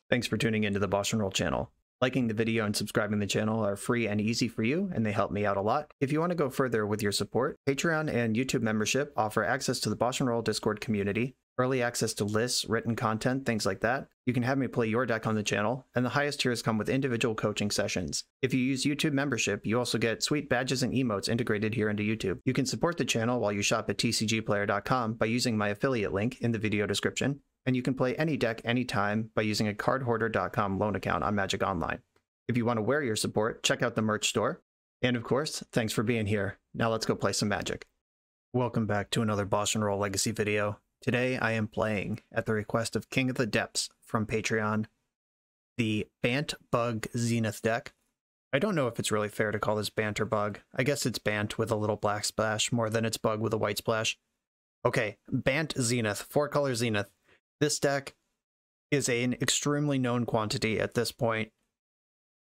Thanks for tuning into the BoshNRoll channel. Liking the video and subscribing to the channel are free and easy for you, and they help me out a lot. If you want to go further with your support, Patreon and YouTube membership offer access to the BoshNRoll Discord community, early access to lists, written content, things like that. You can have me play your deck on the channel, and the highest tiers come with individual coaching sessions. If you use YouTube membership, you also get sweet badges and emotes integrated here into YouTube. You can support the channel while you shop at tcgplayer.com by using my affiliate link in the video description, and you can play any deck anytime by using a cardhoarder.com loan account on Magic Online. If you want to wear your support, check out the merch store. And of course, thanks for being here. Now let's go play some Magic. Welcome back to another BoshNRoll Legacy video. Today I am playing, at the request of King of the Depths from Patreon, the Bant Bug Zenith deck. I don't know if it's really fair to call this Bant or Bug. I guess it's Bant with a little black splash more than it's Bug with a white splash. Okay, Bant Zenith, 4-color Zenith. This deck is an extremely known quantity at this point.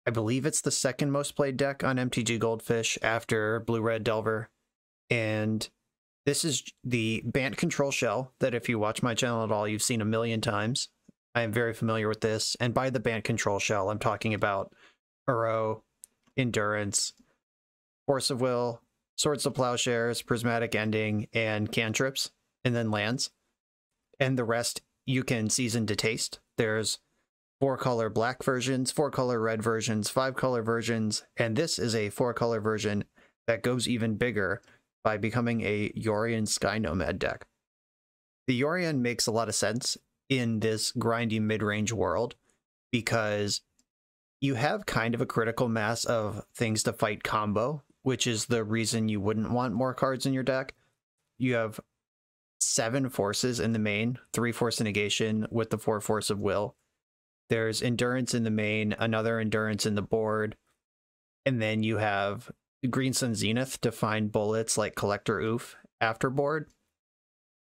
I believe it's the second most played deck on MTG Goldfish after Blue-Red Delver. And this is the Bant control shell that if you watch my channel at all, you've seen a million times. I am very familiar with this. And by the Bant control shell, I'm talking about Uro, Endurance, Force of Will, Swords of Plowshares, Prismatic Ending, and cantrips, and then lands. And the rest you can season to taste. There's 4-color black versions, 4-color red versions, 5-color versions, and this is a 4-color version that goes even bigger by becoming a Yorion Sky Nomad deck. The Yorion makes a lot of sense in this grindy mid-range world because you have kind of a critical mass of things to fight combo, which is the reason you wouldn't want more cards in your deck. You have 7 forces in the main, 3 force of negation with the 4 force of will. There's endurance in the main, another endurance in the board, and then you have Green Sun Zenith to find bullets like Collector Oof after board,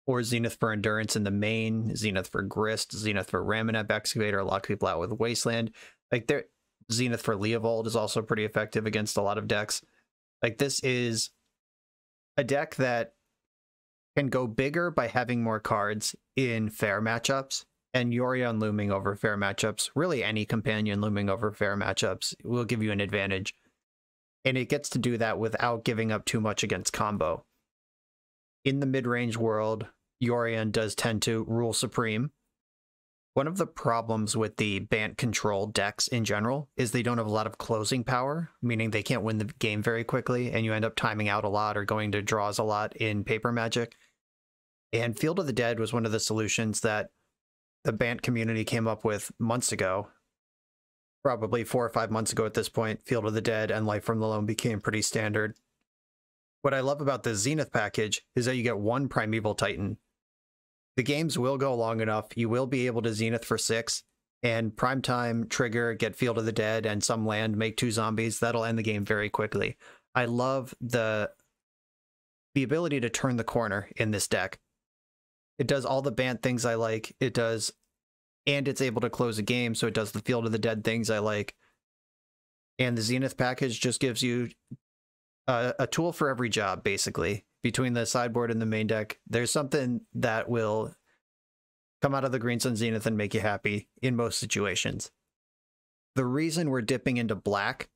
or Zenith for endurance in the main, Zenith for grist, Zenith for Ramonep Excavator, lock people out with Wasteland. Like there, Zenith for Leovold is also pretty effective against a lot of decks. Like this is a deck that can go bigger by having more cards in fair matchups, and Yorion looming over fair matchups, really any companion looming over fair matchups, will give you an advantage. And it gets to do that without giving up too much against combo. In the mid-range world, Yorion does tend to rule supreme. One of the problems with the Bant control decks in general is they don't have a lot of closing power, meaning they can't win the game very quickly, and you end up timing out a lot or going to draws a lot in paper Magic. And Field of the Dead was one of the solutions that the Bant community came up with months ago. Probably 4 or 5 months ago at this point, Field of the Dead and Life from the Loam became pretty standard. What I love about the Zenith package is that you get 1 Primeval Titan. The games will go long enough, you will be able to Zenith for 6, and Primetime, Trigger, get Field of the Dead, and some land, make 2 zombies. That'll end the game very quickly. I love the ability to turn the corner in this deck. It does all the Bant things I like. It does, and it's able to close a game, so it does the Field of the Dead things I like. And the Zenith package just gives you a tool for every job, basically. Between the sideboard and the main deck, there's something that will come out of the Green Sun Zenith and make you happy in most situations. The reason we're dipping into black,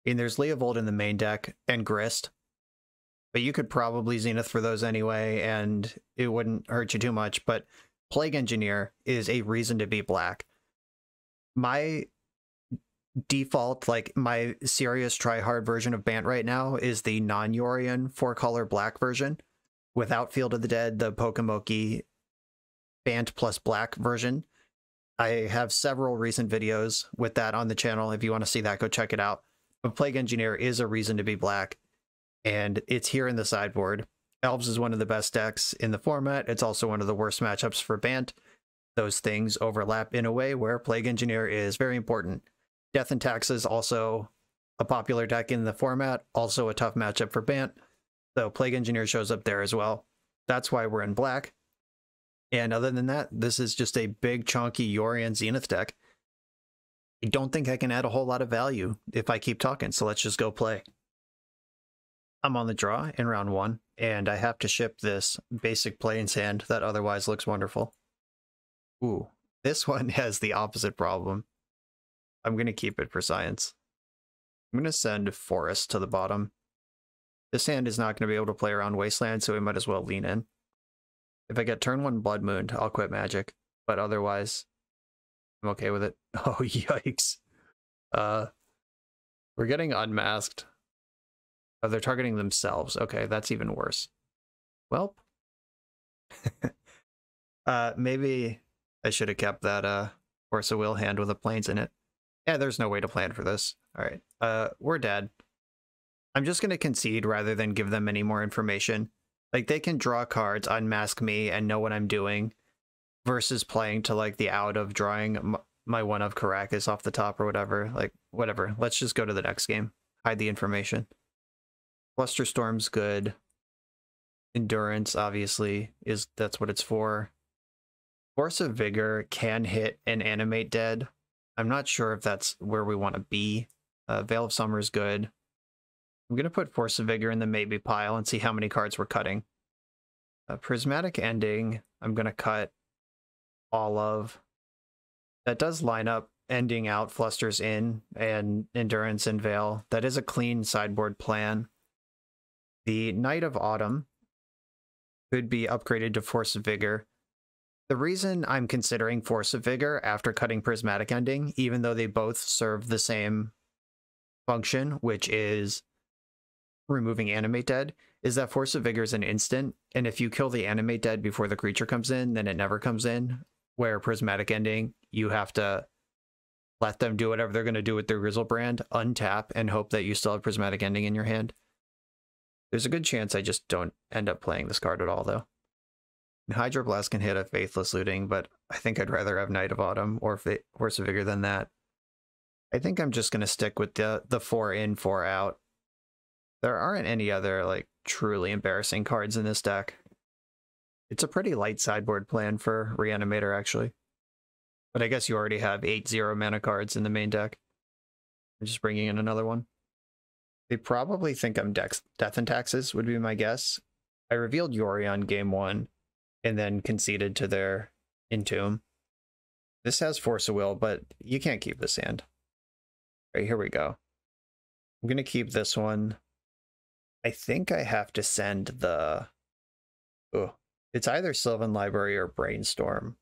and there's Leovold in the main deck and Grist, but you could probably Zenith for those anyway, and it wouldn't hurt you too much, but Plague Engineer is a reason to be black. My default, like my serious try-hard version of Bant right now is the non-Yorion 4-color black version without Field of the Dead, the Pokemoki Bant plus black version. I have several recent videos with that on the channel. If you want to see that, go check it out. But Plague Engineer is a reason to be black, and it's here in the sideboard. Elves is one of the best decks in the format. It's also one of the worst matchups for Bant. Those things overlap in a way where Plague Engineer is very important. Death and Taxes, also a popular deck in the format, also a tough matchup for Bant, so Plague Engineer shows up there as well. That's why we're in black. And other than that, this is just a big, chunky Yorion Zenith deck. I don't think I can add a whole lot of value if I keep talking, so let's just go play. I'm on the draw in round 1, and I have to ship this basic Plains hand that otherwise looks wonderful. Ooh, This one has the opposite problem. I'm going to keep it for science. I'm going to send Forest to the bottom. This hand is not going to be able to play around Wasteland, so we might as well lean in. If I get turn 1 Blood Moon, I'll quit Magic. But otherwise, I'm okay with it. Oh, yikes. We're getting unmasked. Oh, they're targeting themselves. Okay, that's even worse. Welp. Maybe I should have kept that Force of Will hand with the planes in it. Yeah, there's no way to plan for this. All right, we're dead. I'm just going to concede rather than give them any more information. Like, they can draw cards, unmask me, and know what I'm doing, versus playing to, like, the out of drawing my one of Caracas off the top or whatever. Like, whatever. Let's just go to the next game. Hide the information. Flusterstorm's good. Endurance, obviously, that's what it's for. Force of Vigor can hit and animate dead. I'm not sure if that's where we want to be. Veil of Summer is good. I'm going to put Force of Vigor in the maybe pile and see how many cards we're cutting. Prismatic Ending, I'm going to cut all of. That does line up ending out Flusters in and Endurance and Veil. That is a clean sideboard plan. The Knight of Autumn could be upgraded to Force of Vigor. The reason I'm considering Force of Vigor after cutting Prismatic Ending, even though they both serve the same function, which is removing Animate Dead, is that Force of Vigor is an instant, and if you kill the Animate Dead before the creature comes in, then it never comes in, where Prismatic Ending, you have to let them do whatever they're going to do with their Grizzlebrand, untap, and hope that you still have Prismatic Ending in your hand. There's a good chance I just don't end up playing this card at all, though. Hydroblast can hit a Faithless Looting, but I think I'd rather have Knight of Autumn or Force of Vigor than that. I think I'm just going to stick with the 4 in, 4 out. There aren't any other, like, truly embarrassing cards in this deck. It's a pretty light sideboard plan for Reanimator, actually. But I guess you already have 8-0 mana cards in the main deck. I'm just bringing in another one. They probably think I'm Death and Taxes, would be my guess. I revealed Yorion game 1, and then conceded to their Entomb. This has Force of Will, but you can't keep this hand. All right, here we go. I'm going to keep this one. I think I have to send the... Oh, it's either Sylvan Library or Brainstorm.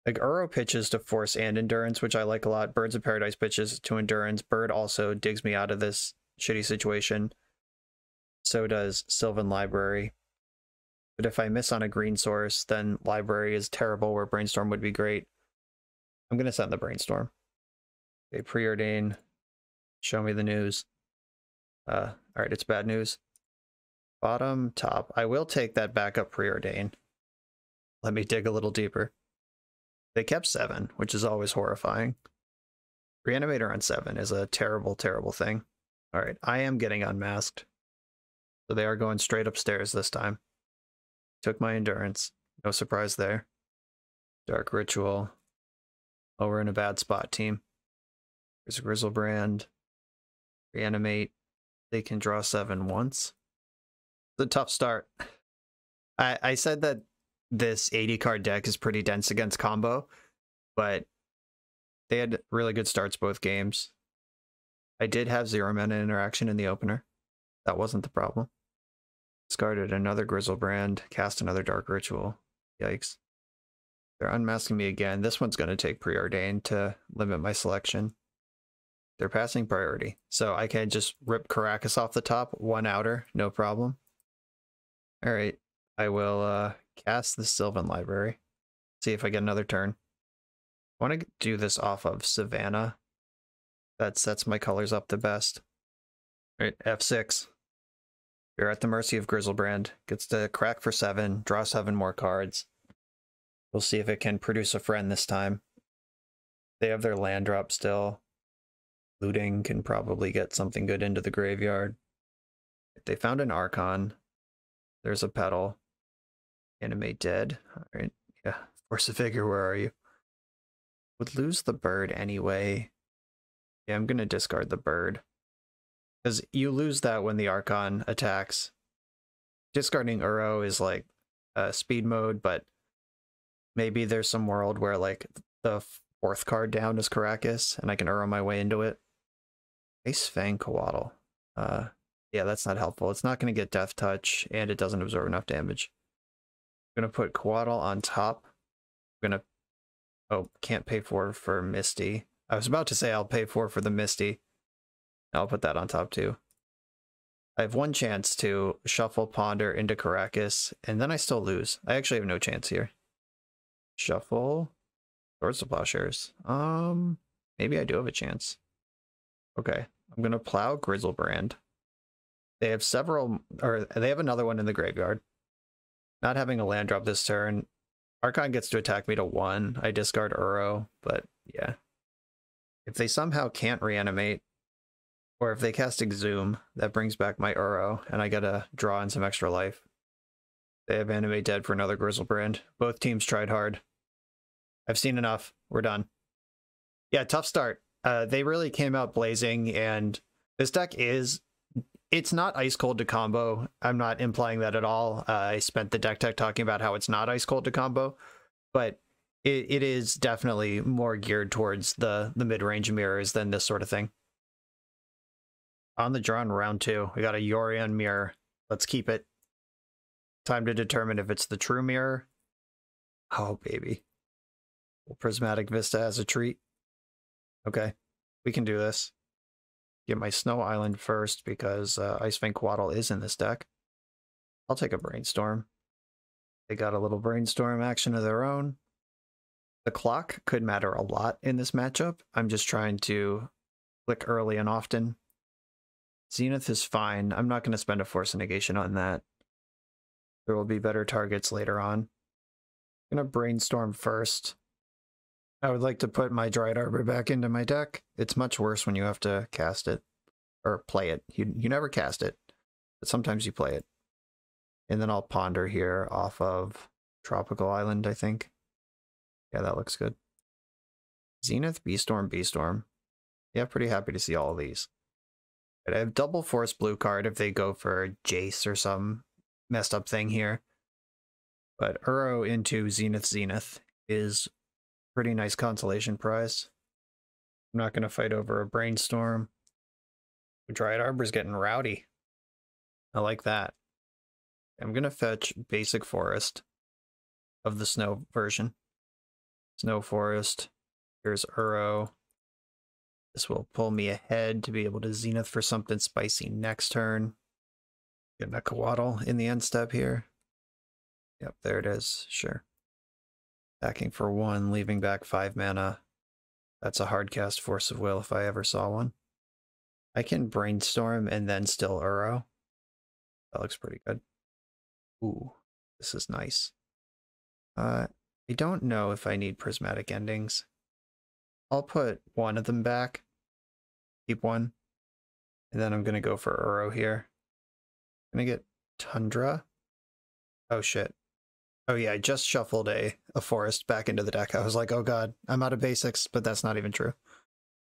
Like, Uro pitches to Force and Endurance, which I like a lot. Birds of Paradise pitches to Endurance. Bird also digs me out of this shitty situation. So does Sylvan Library. But if I miss on a green source, then Library is terrible, where Brainstorm would be great. I'm going to send the Brainstorm. Okay, Preordain. Show me the news. Alright, it's bad news. Bottom, top. I will take that backup Preordain. Let me dig a little deeper. They kept 7, which is always horrifying. Reanimator on 7 is a terrible, terrible thing. Alright, I am getting unmasked. So they are going straight upstairs this time. Took my Endurance. No surprise there. Dark Ritual. Oh, we're in a bad spot, team. There's a Grizzlebrand. Reanimate. They can draw 7 once. It's a tough start. I said that this 80 card deck is pretty dense against combo, but they had really good starts both games. I did have 0 mana interaction in the opener. That wasn't the problem. Discarded another Grizzlebrand, cast another Dark Ritual. Yikes. They're unmasking me again. This one's going to take Preordain to limit my selection. They're passing priority, so I can just rip Caracas off the top, 1 outer, no problem. Alright, I will cast the Sylvan Library. See if I get another turn. I want to do this off of Savannah. That sets my colors up the best. Alright, F6. You're at the mercy of Grizzlebrand. Gets to crack for 7, draw 7 more cards. We'll see if it can produce a friend this time. They have their land drop still. Looting can probably get something good into the graveyard. If they found an Archon, there's a Petal. Animate Dead. Alright, yeah. Force of Vigor, where are you? Would lose the bird anyway. Yeah, I'm gonna discard the bird. Because you lose that when the Archon attacks. Discarding Uro is like speed mode, but Maybe there's some world where like the fourth card down is Caracas and I can Uro my way into it. Ice Fang Coatl. Yeah, that's not helpful. It's not going to get Death Touch, and it doesn't absorb enough damage. I'm going to put Coatl on top. I'm going to... Oh, can't pay for Misty. I was about to say I'll pay for the Misty. I'll put that on top too. I have one chance to shuffle Ponder into Caracas, and then I still lose. I actually have no chance here. Shuffle. Swords to Plowshares. Maybe I do have a chance. Okay, I'm gonna plow Grizzlebrand. They have several, or they have another one in the graveyard. Not having a land drop this turn. Archon gets to attack me to 1. I discard Uro, but yeah. If they somehow can't reanimate, or if they cast Exhume, that brings back my Uro, and I gotta draw in some extra life. They have Animate Dead for another Grizzlebrand. Both teams tried hard. I've seen enough. We're done. Yeah, tough start. They really came out blazing, and this deck is... It's not ice cold to combo. I'm not implying that at all. I spent the deck tech talking about how it's not ice cold to combo, but it is definitely more geared towards the mid-range mirrors than this sort of thing. On the draw in round 2, we got a Yorion mirror. Let's keep it. Time to determine if it's the true mirror. Oh, baby. Prismatic Vista as a treat. Okay, we can do this. Get my Snow Island first because Ice Fang Coatl is in this deck. I'll take a Brainstorm. They got a little Brainstorm action of their own. The clock could matter a lot in this matchup. I'm just trying to click early and often. Zenith is fine. I'm not going to spend a Force of Negation on that. There will be better targets later on. I'm going to Brainstorm first. I would like to put my Dryad Arbor back into my deck. It's much worse when you have to cast it. Or play it. You never cast it, but sometimes you play it. And then I'll Ponder here off of Tropical Island, I think. Yeah, that looks good. Zenith, B-Storm, B-Storm. Yeah, pretty happy to see all of these. But I have double Force blue card if they go for Jace or some messed up thing here. But Uro into Zenith Zenith is pretty nice consolation prize. I'm not going to fight over a Brainstorm. Dryad Arbor's getting rowdy. I like that. I'm going to fetch Basic Forest of the Snow version. Snow Forest. Here's Uro. This will pull me ahead to be able to Zenith for something spicy next turn. Getting a Coatl in the end step here. Yep, there it is. Sure. Attacking for 1, leaving back 5 mana. That's a hard cast Force of Will if I ever saw one. I can Brainstorm and then still Uro. That looks pretty good. Ooh, this is nice. I don't know if I need Prismatic Endings. I'll put one of them back. Keep one. And then I'm going to go for Uro here. I'm going to get Tundra. Oh shit. Oh yeah, I just shuffled a forest back into the deck. I was like, oh god, I'm out of basics, but that's not even true.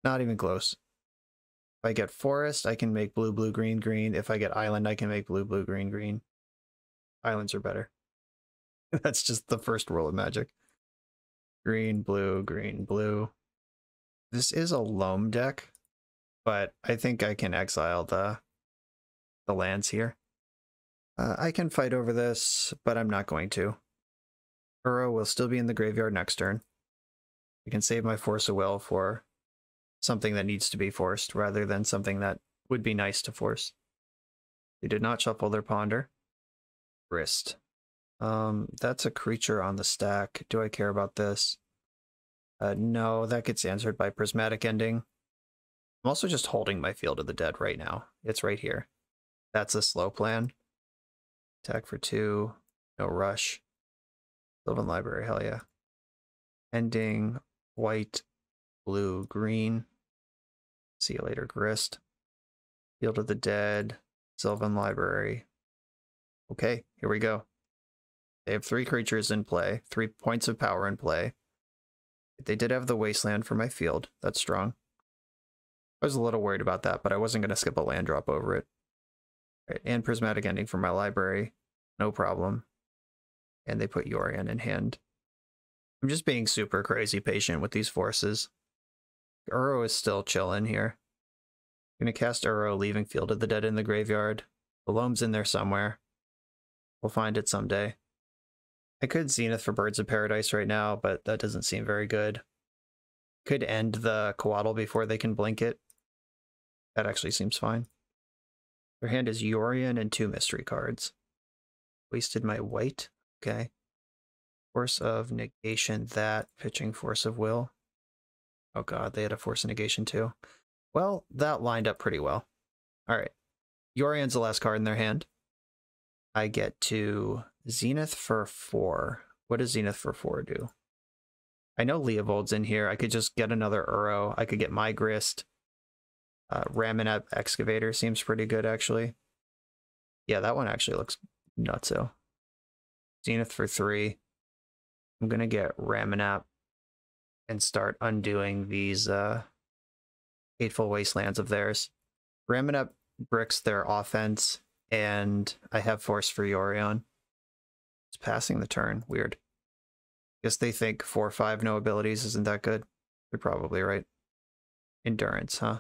Not even close. If I get forest, I can make blue, blue, green, green. If I get island, I can make blue, blue, green, green. Islands are better. That's just the first rule of Magic. Green, blue, green, blue. This is a Loam deck, but I think I can exile the lands here. I can fight over this, but I'm not going to. Uro will still be in the graveyard next turn. I can save my Force of Will for something that needs to be forced rather than something that would be nice to force. They did not shuffle their Ponder. Wrist. That's a creature on the stack. Do I care about this? No, that gets answered by Prismatic Ending. I'm also just holding my Field of the Dead right now. It's right here. That's a slow plan. Attack for 2. No rush. Sylvan Library, hell yeah. Ending, white, blue, green. See you later, Grist. Field of the Dead, Sylvan Library. Okay, here we go. They have 3 creatures in play, 3 points of power in play. They did have the Wasteland for my field. That's strong. I was a little worried about that, but I wasn't going to skip a land drop over it. Right, and Prismatic Ending for my library. No problem. And they put Yorion in hand. I'm just being super crazy patient with these forces. Uro is still chilling here. I'm gonna cast Uro, leaving Field of the Dead in the graveyard. The Loam's in there somewhere. We'll find it someday. I could Zenith for Birds of Paradise right now, but that doesn't seem very good. Could end the Coatl before they can blink it. That actually seems fine. Their hand is Yorion and 2 mystery cards. Wasted my white. Okay. Force of Negation that. Pitching Force of Will. Oh god, they had a Force of Negation too. Well, that lined up pretty well. Alright. Yorion's the last card in their hand. I get to Zenith for 4. What does Zenith for 4 do? I know Leovold's in here. I could just get another Uro. I could get my Grist. Raminap Excavator seems pretty good, actually. Yeah, that one actually looks nutso. Zenith for 3. I'm going to get Raminap and start undoing these Hateful Wastelands of theirs. Raminap bricks their offense, and I have Force for Yorion. It's passing the turn. Weird. Guess they think 4/5 no abilities isn't that good. They're probably right. Endurance, huh?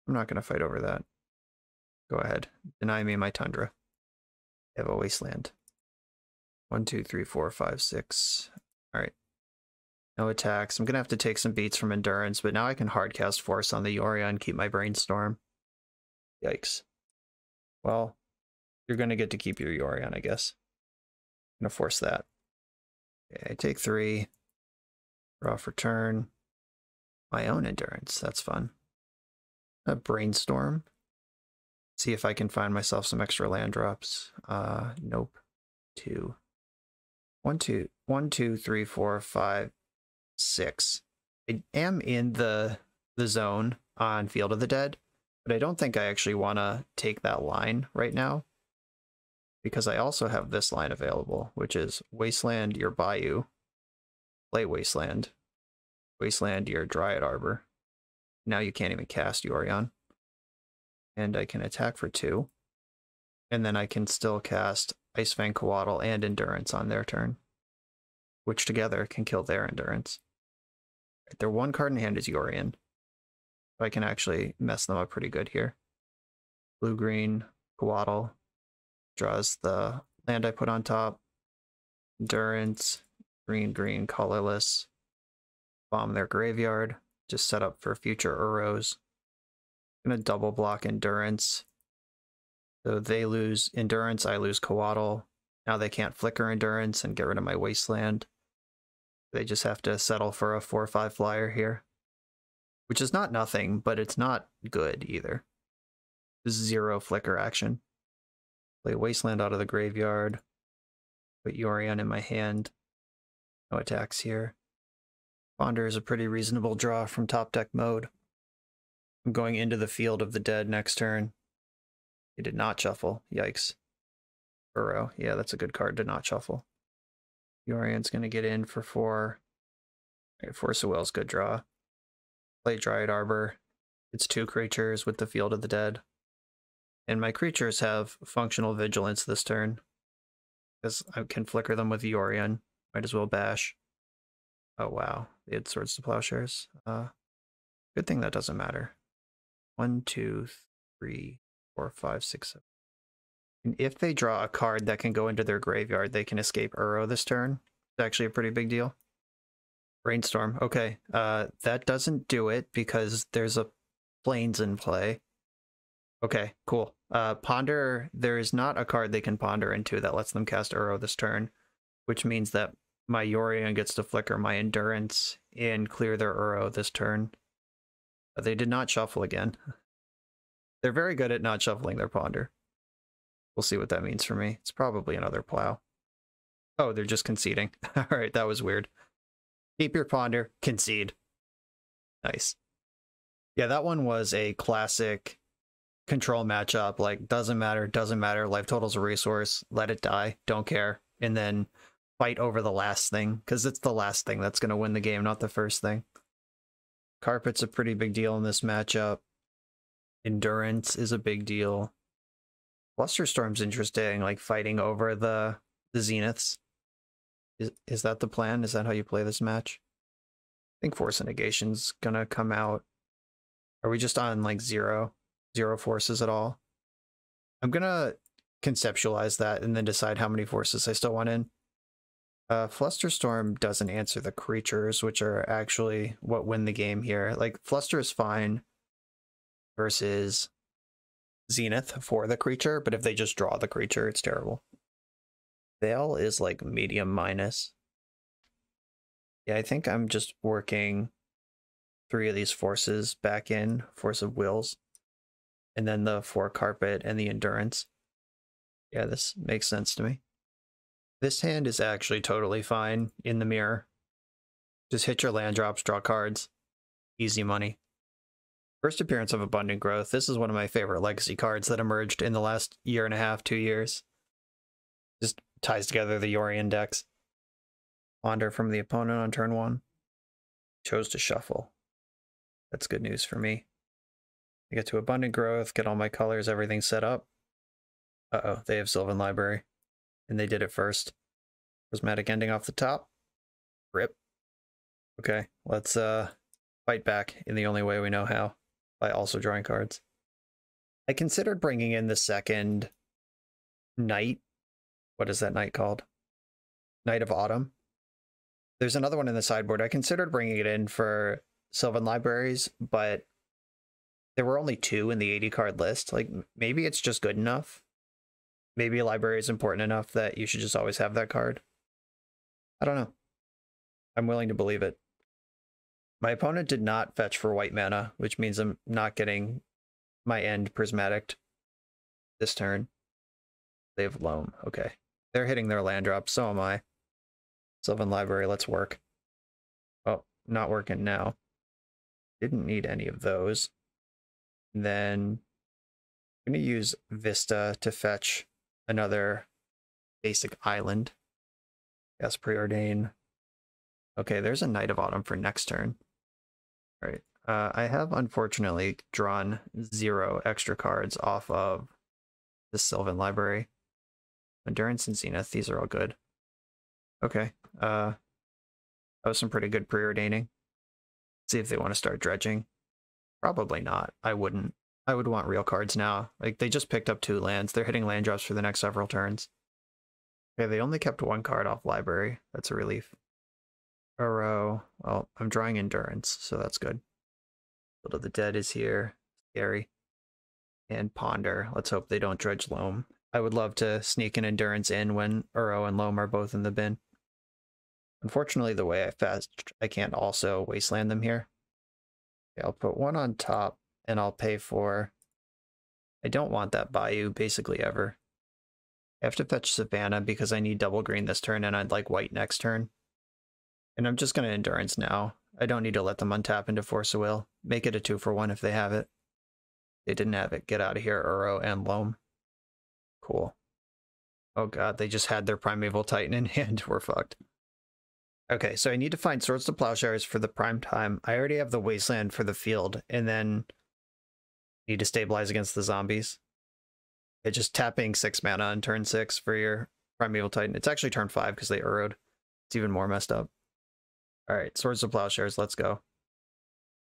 I'm not going to fight over that. Go ahead. Deny me my Tundra. I have a Wasteland. 1, 2, 3, 4, 5, 6. Alright. No attacks. I'm going to have to take some beats from Endurance, but now I can hardcast Force on the Yorion, keep my Brainstorm. Yikes. Well, you're going to get to keep your Yorion, I guess. I'm going to force that. Okay, I take 3. Draw for turn. My own Endurance. That's fun. A Brainstorm. See if I can find myself some extra land drops. Nope. 2. 1, 2, 1, 2, 3, 4, 5, 6. I am in the zone on Field of the Dead, but I don't think I actually want to take that line right now, because I also have this line available, which is Wasteland your Bayou, play Wasteland, Wasteland your Dryad Arbor. Now you can't even cast Yorion. And I can attack for 2. And then I can still cast Icefang Coatl and Endurance on their turn, which together can kill their Endurance. Their 1 card in hand is Yorion. So I can actually mess them up pretty good here. Blue-green, Coatl, draws the land I put on top. Endurance, green-green, colorless. Bomb their graveyard. Just set up for future Uros. I'm going to double block Endurance. So they lose Endurance, I lose Coatl. Now they can't flicker Endurance and get rid of my Wasteland. They just have to settle for a 4/5 flyer here. Which is not nothing, but it's not good either. 0 flicker action. Play Wasteland out of the graveyard. Put Yorion in my hand. No attacks here. Ponder is a pretty reasonable draw from top deck mode. I'm going into the Field of the Dead next turn. He did not shuffle. Yikes. Uro. Yeah, that's a good card to not shuffle. Yorion's going to get in for 4. Right, Force of Will's good draw. Play Dryad Arbor. It's 2 creatures with the Field of the Dead. And my creatures have functional vigilance this turn, because I can flicker them with Yorion. Might as well bash. Oh wow, they had Swords to Plowshares. Good thing that doesn't matter. 1, 2, 3, 4, 5, 6, 7. And if they draw a card that can go into their graveyard, they can escape Uro this turn. It's actually a pretty big deal. Brainstorm. Okay, that doesn't do it because there's a Plains in play. Okay, cool. Ponder, there is not a card they can ponder into that lets them cast Uro this turn, which means that my Yorion gets to flicker my Endurance and clear their Uro this turn. But they did not shuffle again. They're very good at not shuffling their Ponder. We'll see what that means for me. It's probably another Plow. Oh, they're just conceding. Alright, that was weird. Keep your Ponder, concede. Nice. Yeah, that one was a classic control matchup. Like, doesn't matter, life total's a resource, let it die, don't care. And then fight over the last thing, because it's the last thing that's going to win the game, not the first thing. Carpet's a pretty big deal in this matchup. Endurance is a big deal. Flusterstorm's interesting, like fighting over the Zeniths. Is that the plan? Is that how you play this match? I think Force of Negation's gonna come out. Are we just on like zero forces at all? I'm gonna conceptualize that and then decide how many forces I still want in. Flusterstorm doesn't answer the creatures, which are actually what win the game here. Like, Fluster is fine versus Zenith for the creature, but if they just draw the creature, it's terrible. Veil is like medium minus. Yeah, I think I'm just working 3 of these forces back in, Force of Wills, and then the 4 Carpet and the Endurance. Yeah, this makes sense to me. This hand is actually totally fine in the mirror. Just hit your land drops, draw cards. Easy money. First appearance of Abundant Growth. This is one of my favorite legacy cards that emerged in the last year and a half, 2 years. Just ties together the Yorion decks. Wander from the opponent on turn 1. Chose to shuffle. That's good news for me. I get to Abundant Growth, get all my colors, everything set up. Uh-oh, they have Sylvan Library. And they did it first. Prismatic Ending off the top. Rip. Okay, let's fight back in the only way we know how, by also drawing cards. I considered bringing in the second Night. What is that night called? Night of Autumn. There's another one in the sideboard. I considered bringing it in for Sylvan Libraries, but there were only 2 in the 80 card list. Like, maybe it's just good enough. Maybe a library is important enough that you should just always have that card. I don't know. I'm willing to believe it. My opponent did not fetch for white mana, which means I'm not getting my end prismatic this turn. They have Loam. Okay. They're hitting their land drop, so am I. Sylvan Library, let's work. Oh, not working now. Didn't need any of those. And then I'm going to use Vista to fetch another basic island. Yes, Preordain. Okay, there's a Night of Autumn for next turn. All right. I have unfortunately drawn 0 extra cards off of the Sylvan Library. Endurance and Zenith, these are all good. Okay. That was some pretty good preordaining. See if they want to start dredging. Probably not. I wouldn't. I would want real cards now. Like, they just picked up 2 lands. They're hitting land drops for the next several turns. Okay, they only kept 1 card off library. That's a relief. Uro. Well, I'm drawing Endurance, so that's good. Field of the Dead is here. Scary. And Ponder. Let's hope they don't dredge Loam. I would love to sneak an Endurance in when Uro and Loam are both in the bin. Unfortunately, the way I fetched, I can't also wasteland them here. Okay, I'll put 1 on top, and I'll pay for... I don't want that Bayou basically ever. I have to fetch Savannah because I need double green this turn, and I'd like white next turn. And I'm just going to Endurance now. I don't need to let them untap into Force of Will. Make it a 2-for-1 if they have it. They didn't have it. Get out of here, Uro and Loam. Cool. Oh god, they just had their Primeval Titan in hand. We're fucked. Okay, so I need to find Swords to Plowshares for the prime time. I already have the Wasteland for the field, and then need to stabilize against the zombies. It's just tapping 6 mana on turn 6 for your Primeval Titan. It's actually turn 5 because they Uro'd. It's even more messed up. Alright, Swords to Plowshares, let's go.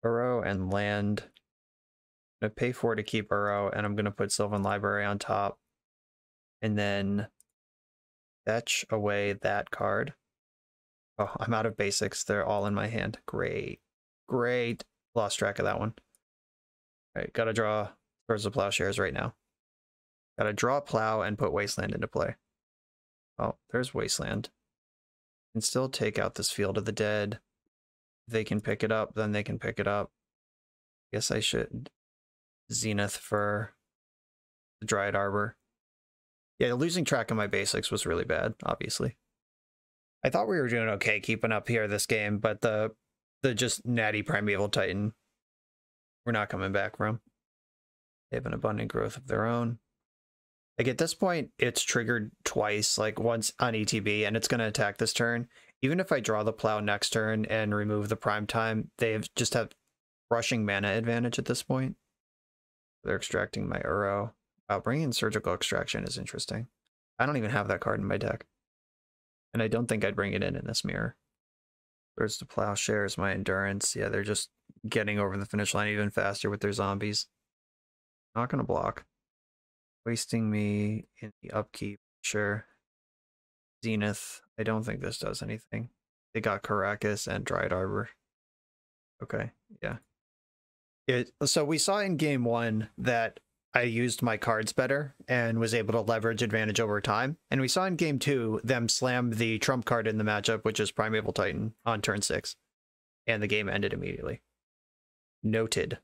Uro and land. I'm going to pay 4 to keep Uro, and I'm going to put Sylvan Library on top. And then fetch away that card. Oh, I'm out of basics. They're all in my hand. Great. Great. Lost track of that one. All right, gotta draw Swords of Plowshares right now. Gotta draw Plow and put Wasteland into play. Oh, there's Wasteland. Can still take out this Field of the Dead. If they can pick it up, then they can pick it up. Guess I should Zenith for the Dryad Arbor. Yeah, losing track of my basics was really bad, obviously. I thought we were doing okay keeping up here this game, but the just natty Primeval Titan, we're not coming back from. They have an Abundant Growth of their own. Like, at this point, it's triggered twice, like once on ETB, and it's going to attack this turn. Even if I draw the Plow next turn and remove the prime time, they just have rushing mana advantage at this point. They're extracting my Uro. Wow, bringing in Surgical Extraction is interesting. I don't even have that card in my deck. And I don't think I'd bring it in this mirror. Swords to Plowshares, my endurance. Yeah, they're just getting over the finish line even faster with their zombies. Not gonna block. Wasting me in the upkeep, sure. Zenith, I don't think this does anything. They got Caracas and Dryad Arbor. Okay, yeah. So we saw in game 1 that I used my cards better and was able to leverage advantage over time. And we saw in game 2 them slam the trump card in the matchup, which is Primeval Titan, on turn 6. And the game ended immediately. Noted.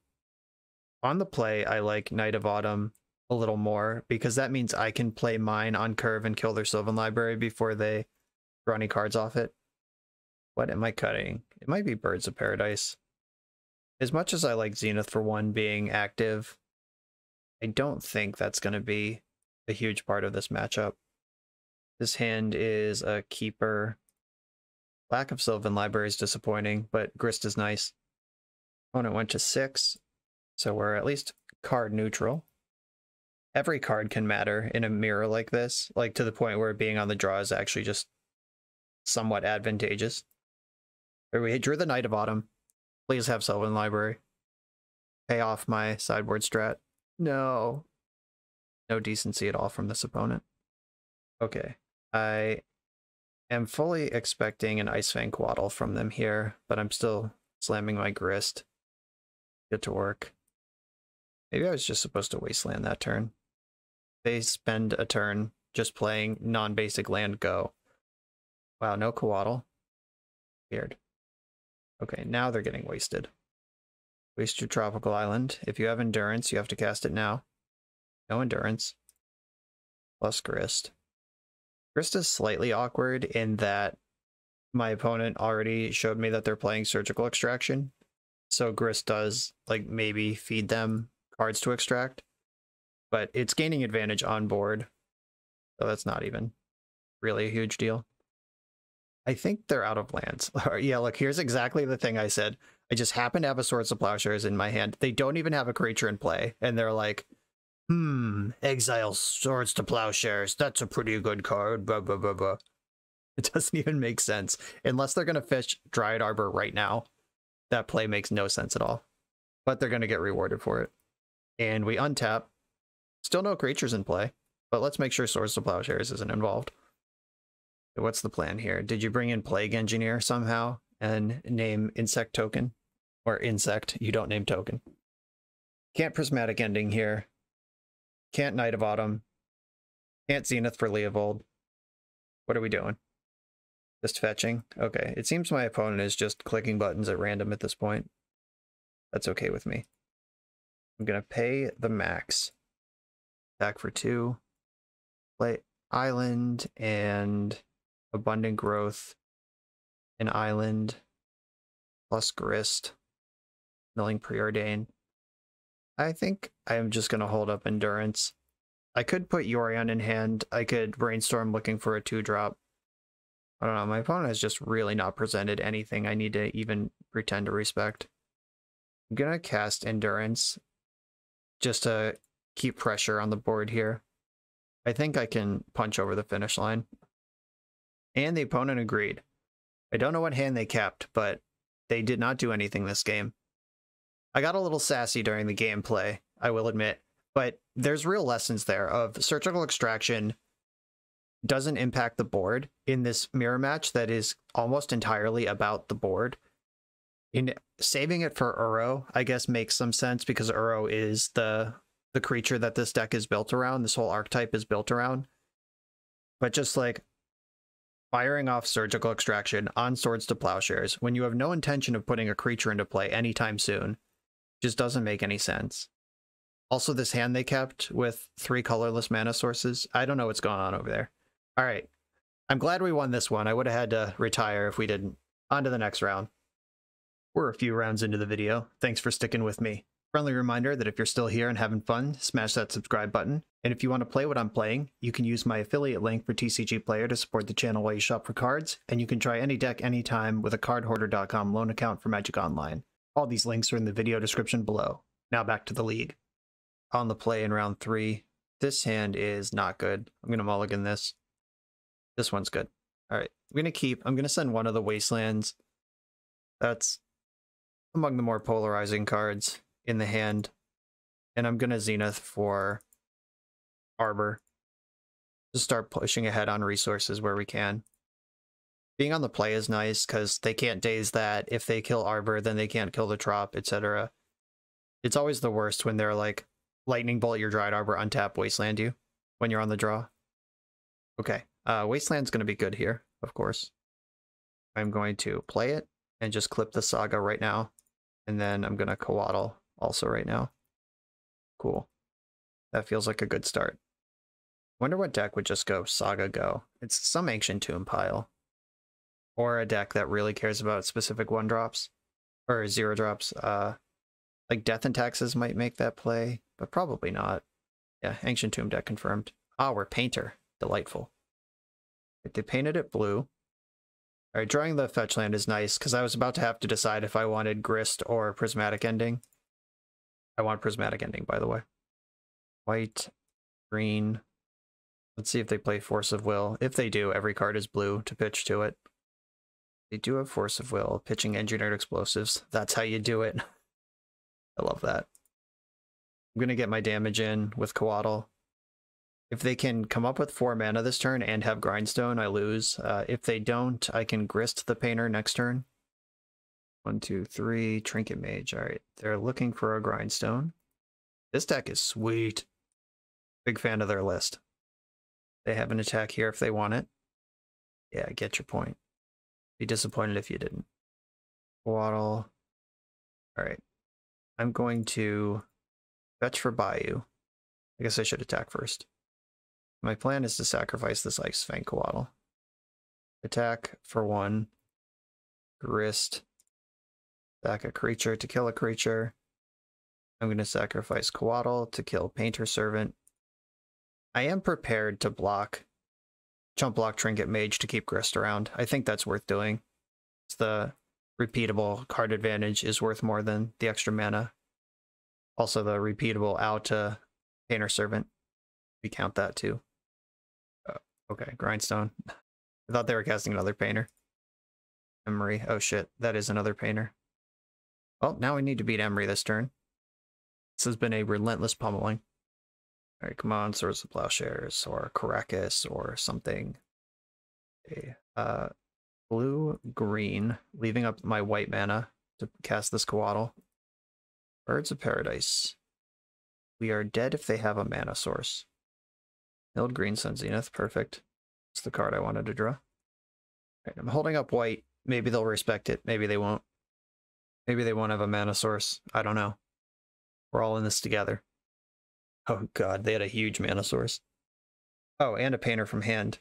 On the play, I like Knight of Autumn a little more, because that means I can play mine on curve and kill their Sylvan Library before they draw any cards off it. What am I cutting? It might be Birds of Paradise. As much as I like Zenith for 1 being active, I don't think that's going to be a huge part of this matchup. This hand is a keeper. Lack of Sylvan Library is disappointing, but Grist is nice. Opponent went to 6, so we're at least card neutral. Every card can matter in a mirror like this, like to the point where being on the draw is actually just somewhat advantageous. Here we drew the Knight of Autumn. Please have Sylvan Library. Pay off my sideboard strat. No. No decency at all from this opponent. Okay. I am fully expecting an Ice Fang Quaddle from them here, but I'm still slamming my Grist. Get to work. Maybe I was just supposed to wasteland that turn. They spend a turn just playing non-basic land go. Wow, no Quaddle. Weird. Okay, now they're getting wasted. Waste your Tropical Island. If you have Endurance, you have to cast it now. No Endurance. Plus Grist. Grist is slightly awkward in that my opponent already showed me that they're playing Surgical Extraction. So Grist does, like, maybe feed them cards to extract. But it's gaining advantage on board. So that's not even really a huge deal. I think they're out of lands. Yeah, look, here's exactly the thing I said. I just happen to have a Swords to Plowshares in my hand. They don't even have a creature in play. And they're like, exile Swords to Plowshares. That's a pretty good card. Blah, blah, blah, blah. It doesn't even make sense. Unless they're going to fish Dryad Arbor right now. That play makes no sense at all. But they're going to get rewarded for it. And we untap. Still no creatures in play. But let's make sure Swords to Plowshares isn't involved. What's the plan here? Did you bring in Plague Engineer somehow and name Insect Token? Or Insect, you don't name Token. Can't Prismatic Ending here. Can't Knight of Autumn. Can't Zenith for Leovold. What are we doing? Just fetching? Okay, it seems my opponent is just clicking buttons at random at this point. That's okay with me. I'm gonna pay the max. Back for 2. Play Island and Abundant Growth. An Island. Plus Grist. Milling Preordain. I think I'm just going to hold up Endurance. I could put Yorion in hand. I could Brainstorm looking for a 2-drop. I don't know. My opponent has just really not presented anything I need to even pretend to respect. I'm going to cast Endurance just to keep pressure on the board here. I think I can punch over the finish line. And the opponent agreed. I don't know what hand they kept, but they did not do anything this game. I got a little sassy during the gameplay, I will admit, but there's real lessons there of Surgical Extraction doesn't impact the board in this mirror match that is almost entirely about the board. In saving it for Uro, I guess makes some sense because Uro is the creature that this deck is built around, this whole archetype is built around. But just like firing off Surgical Extraction on Swords to Plowshares when you have no intention of putting a creature into play anytime soon just doesn't make any sense. Also, this hand they kept with 3 colorless mana sources, I don't know what's going on over there. All right, I'm glad we won this one. I would have had to retire if we didn't. On to the next round. We're a few rounds into the video. Thanks for sticking with me. Friendly reminder that if you're still here and having fun, smash that subscribe button. And if you want to play what I'm playing, you can use my affiliate link for TCG Player to support the channel while you shop for cards, and you can try any deck anytime with a cardhoarder.com loan account for Magic Online. All these links are in the video description below. Now back to the league. On the play in round 3, this hand is not good. I'm going to mulligan this. This one's good. All right, I'm gonna send one of the Wastelands. That's among the more polarizing cards in the hand. And I'm gonna Zenith for Arbor. Just start pushing ahead on resources where we can. Being on the play is nice because they can't daze that. If they kill Arbor, then they can't kill the Trop, etc. It's always the worst when they're like, Lightning Bolt your Dried Arbor, untap, Wasteland you when you're on the draw. Okay, Wasteland's going to be good here, of course. I'm going to play it and just clip the Saga right now. And then I'm going to Coatl also right now. Cool. That feels like a good start. Wonder what deck would just go Saga Go. It's some Ancient Tomb pile. Or a deck that really cares about specific 1-drops. Or 0-drops. Like Death and Taxes might make that play, but probably not. Yeah, Ancient Tomb deck confirmed. Ah, we're Painter. Delightful. They painted it blue. Alright, drawing the fetch land is nice, because I was about to have to decide if I wanted Grist or Prismatic Ending. I want Prismatic Ending, by the way. White, green. Let's see if they play Force of Will. If they do, every card is blue to pitch to it. They do have Force of Will, pitching Engineered Explosives. That's how you do it. I love that. I'm going to get my damage in with Coatl. If they can come up with 4 mana this turn and have Grindstone, I lose. If they don't, I can Grist the Painter next turn. 1, 2, 3, Trinket Mage. Alright, they're looking for a Grindstone. This deck is sweet. Big fan of their list. They have an attack here if they want it. Yeah, I get your point. Be disappointed if you didn't. Coatl. Alright. I'm going to fetch for Bayou. I guess I should attack first. My plan is to sacrifice this Ice Fang Coatl. Attack for 1. Grist. Sack a creature to kill a creature. I'm going to sacrifice Coatl to kill Painter Servant. I am prepared to chump block Trinket Mage to keep Grist around. I think that's worth doing. It's the repeatable card advantage is worth more than the extra mana. Also the repeatable out to Painter Servant. We count that too. Okay, Grindstone. I thought they were casting another Painter. Emery. Oh shit, that is another Painter. Well, now we need to beat Emery this turn. This has been a relentless pummeling. Alright, come on, Swords of Plowshares, or Caracas, or something. Okay, blue, green, leaving up my white mana to cast this Coatl. Birds of Paradise. We are dead if they have a mana source. Milled Green Sun Zenith, perfect. That's the card I wanted to draw. Right, I'm holding up white. Maybe they'll respect it, maybe they won't. Maybe they won't have a mana source. I don't know. We're all in this together. Oh god, they had a huge mana source. Oh, and a Painter from hand.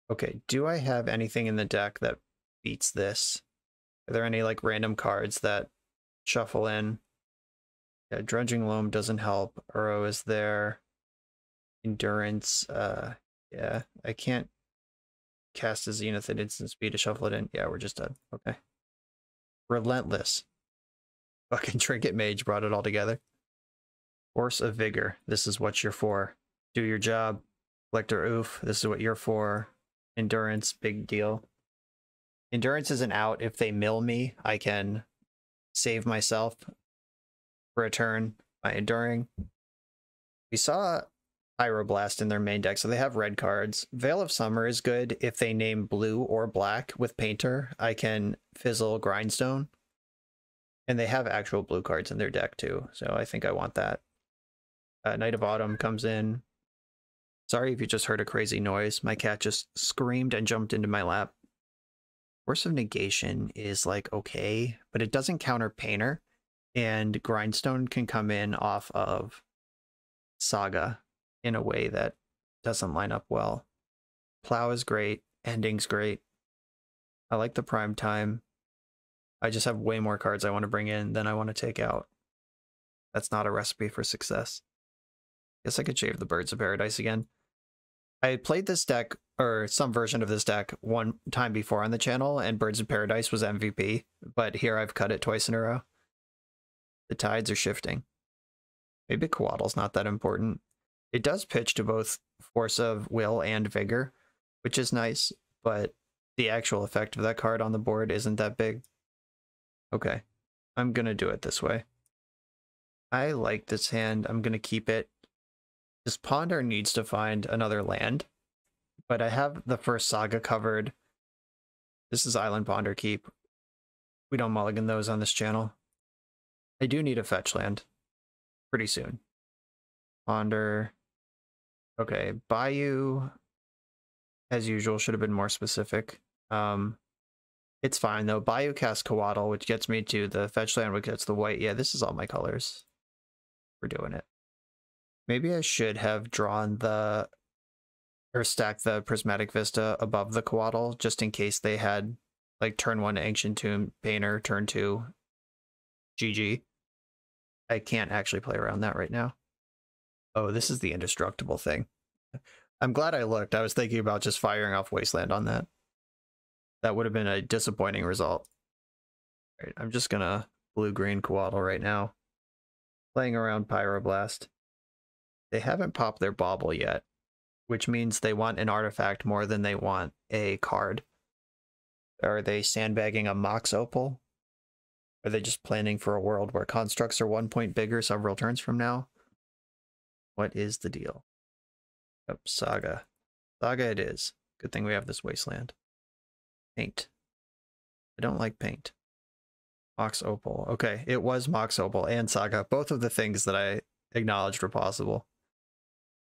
Okay, do I have anything in the deck that beats this? Are there any like random cards that shuffle in? Yeah, Drudging Loam doesn't help. Uro is there. Endurance, yeah, I can't cast a Zenith at instant speed to shuffle it in. Yeah, we're just dead. Okay. Relentless. Fucking Trinket Mage brought it all together. Force of Vigor. This is what you're for. Do your job. Collector Oof. This is what you're for. Endurance. Big deal. Endurance isn't out. If they mill me, I can save myself for a turn by enduring. We saw Pyroblast in their main deck, so they have red cards. Veil of Summer is good. If they name blue or black with Painter, I can fizzle Grindstone. And they have actual blue cards in their deck too, so I think I want that. Night of Autumn comes in. Sorry if you just heard a crazy noise. My cat just screamed and jumped into my lap. Force of Negation is like okay, but it doesn't counter Painter, and Grindstone can come in off of Saga in a way that doesn't line up well. Plow is great. Ending's great. I like the prime time. I just have way more cards I want to bring in than I want to take out. That's not a recipe for success. Guess I could shave the Birds of Paradise again. I played this deck, or some version of this deck, one time before on the channel, and Birds of Paradise was MVP, but here I've cut it twice in a row. The tides are shifting. Maybe Coatl's not that important. It does pitch to both Force of Will and Vigor, which is nice, but the actual effect of that card on the board isn't that big. Okay, I'm gonna do it this way. I like this hand. I'm gonna keep it. This Ponder needs to find another land, but I have the first Saga covered. This is Island Ponder Keep. We don't mulligan those on this channel. I do need a fetch land pretty soon. Ponder. Okay, Bayou, as usual, should have been more specific. It's fine though. Bayou casts Coatl, which gets me to the fetch land, which gets the white. Yeah, this is all my colors. We're doing it. Maybe I should have drawn the, or stacked the Prismatic Vista above the Coatl, just in case they had like turn 1 Ancient Tomb, Painter, turn 2 GG. I can't actually play around that right now. Oh, this is the indestructible thing. I'm glad I looked. I was thinking about just firing off Wasteland on that. That would have been a disappointing result. All right, I'm just gonna blue-green Coatl right now. Playing around Pyroblast. They haven't popped their Bauble yet, which means they want an artifact more than they want a card. Are they sandbagging a Mox Opal? Are they just planning for a world where constructs are 1 point bigger several turns from now? What is the deal? Yep, Saga. Saga it is. Good thing we have this Wasteland. Paint. I don't like paint. Mox Opal. Okay, it was Mox Opal and Saga. Both of the things that I acknowledged were possible.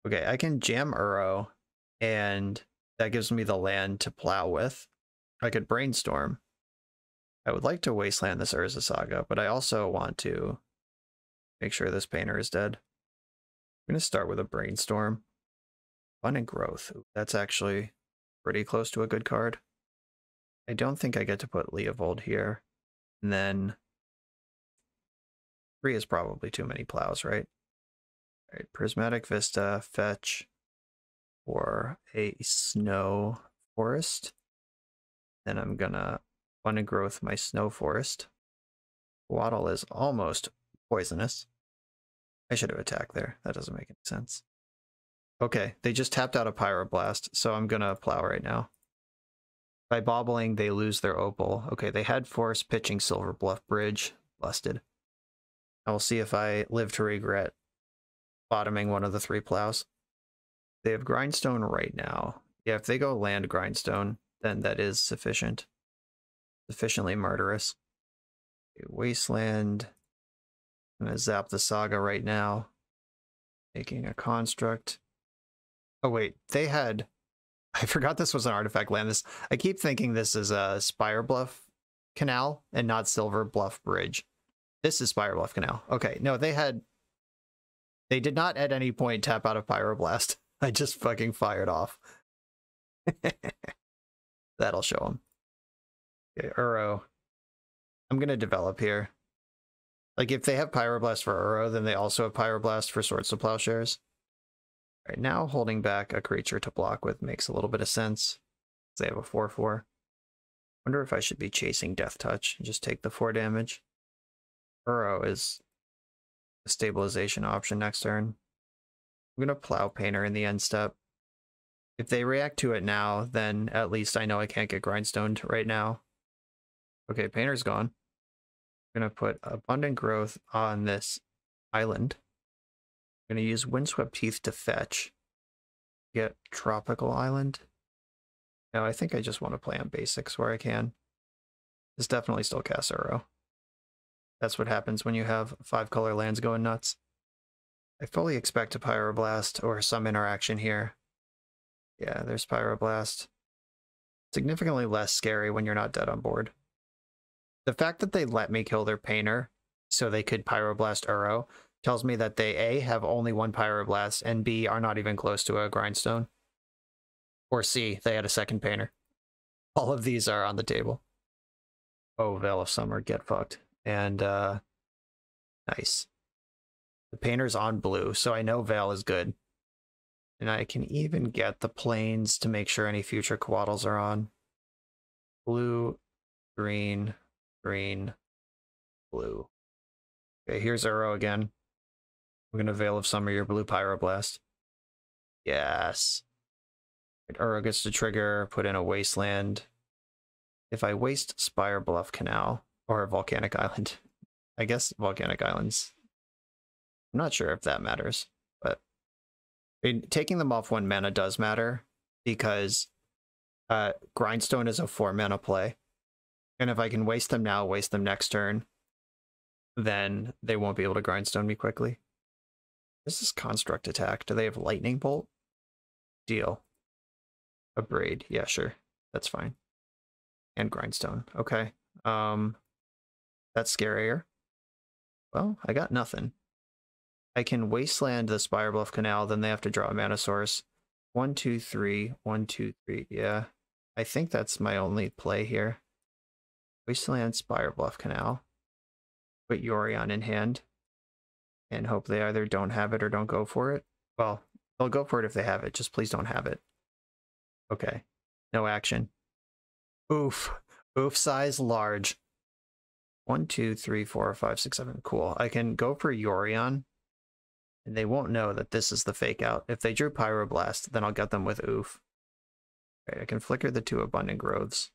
Okay, I can jam Uro, and that gives me the land to plow with. I could brainstorm. I would like to Wasteland this Urza Saga, but I also want to make sure this Painter is dead. I'm going to start with a brainstorm. Abundant Growth. Ooh, that's actually pretty close to a good card. I don't think I get to put Leovold here. And then 3 is probably too many plows, right? All right, Prismatic Vista, fetch for a Snow Forest. Then I'm gonna Abundant Growth my Snow Forest. Waddle is almost poisonous. I should have attacked there. That doesn't make any sense. Okay, they just tapped out a Pyroblast, so I'm gonna plow right now. By bobbling, they lose their Opal. Okay, they had Force pitching Silver Bluff Bridge. Busted. I will see if I live to regret bottoming one of the 3 plows. They have Grindstone right now. Yeah, if they go land Grindstone, then that is sufficient. Sufficiently murderous. Okay, Wasteland. I'm gonna zap the Saga right now. Making a construct. Oh wait, they had... I forgot this was an artifact land. I keep thinking this is a Spire Bluff Canal and not Silver Bluff Bridge. This is Spire Bluff Canal. Okay, no, they did not at any point tap out of Pyroblast. I just fucking fired off. That'll show them. Okay, Uro. I'm gonna develop here. Like, if they have Pyroblast for Uro, then they also have Pyroblast for Swords to Plowshares. Right now, holding back a creature to block with makes a little bit of sense. They have a 4/4. Wonder if I should be chasing Death Touch and just take the 4 damage. Uro is a stabilization option next turn. I'm gonna plow Painter in the end step. If they react to it now, then at least I know I can't get Grindstoned right now. Okay, Painter's gone. I'm gonna put Abundant Growth on this island. I'm gonna use Windswept Teeth to fetch. Get Tropical Island. No, I think I just want to play on basics where I can. This definitely still casts Uro. That's what happens when you have 5-color lands going nuts. I fully expect a Pyroblast or some interaction here. Yeah, there's Pyroblast. Significantly less scary when you're not dead on board. The fact that they let me kill their Painter so they could Pyroblast Uro tells me that they A, have only 1 Pyroblast, and B, are not even close to a Grindstone. Or C, they had a second Painter. All of these are on the table. Oh, Veil of Summer, get fucked. And, nice. The Painter's on blue, so I know Veil is good. And I can even get the planes to make sure any future Coatls are on. Blue, green, green, blue. Okay, here's Uro again. I'm gonna Veil of Summer your blue Pyroblast. Yes. Or I guess to trigger, put in a wasteland. If I waste Spire Bluff Canal or Volcanic Island, I guess Volcanic Islands. I'm not sure if that matters, but I mean, taking them off 1 mana does matter because Grindstone is a 4 mana play. And if I can waste them now, waste them next turn, then they won't be able to Grindstone me quickly. This is Construct attack. Do they have Lightning Bolt? Deal. A Braid. Yeah, sure. That's fine. And Grindstone. Okay. That's scarier. Well, I got nothing. I can Wasteland the Spire Bluff Canal, then they have to draw a mana source. 1, 2, 3. 1, 2, 3. Yeah. I think that's my only play here. Wasteland Spire Bluff Canal. Put Yorion in hand. And hope they either don't have it or don't go for it. Well, they'll go for it if they have it. Just please don't have it. Okay. No action. Oof. Oof size large. 1, 2, 3, 4, 5, 6, 7. Cool. I can go for Yorion. And they won't know that this is the fake out. If they drew Pyroblast, then I'll get them with Oof. Okay, I can flicker the 2 Abundant Growths.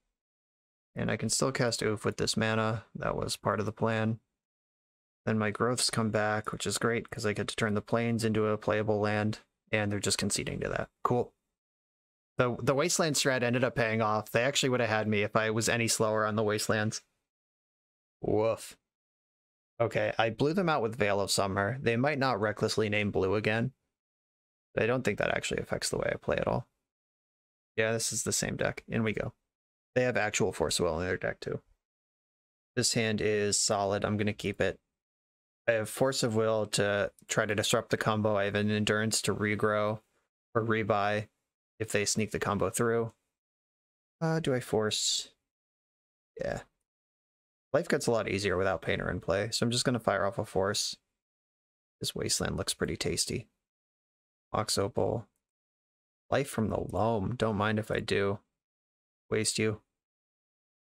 And I can still cast Oof with this mana. That was part of the plan. Then my growths come back, which is great because I get to turn the plains into a playable land, and they're just conceding to that. Cool. The Wasteland strat ended up paying off. They actually would have had me if I was any slower on the Wastelands. Woof. Okay, I blew them out with Veil of Summer. They might not recklessly name blue again, but I don't think that actually affects the way I play at all. Yeah, this is the same deck. In we go. They have actual Force of Will in their deck too. This hand is solid. I'm going to keep it. I have Force of Will to try to disrupt the combo. I have an Endurance to regrow or rebuy if they sneak the combo through. Do I force? Yeah. Life gets a lot easier without Painter in play, so I'm just going to fire off a Force. This Wasteland looks pretty tasty. Mox Opal. Life from the Loam. Don't mind if I do. Waste you.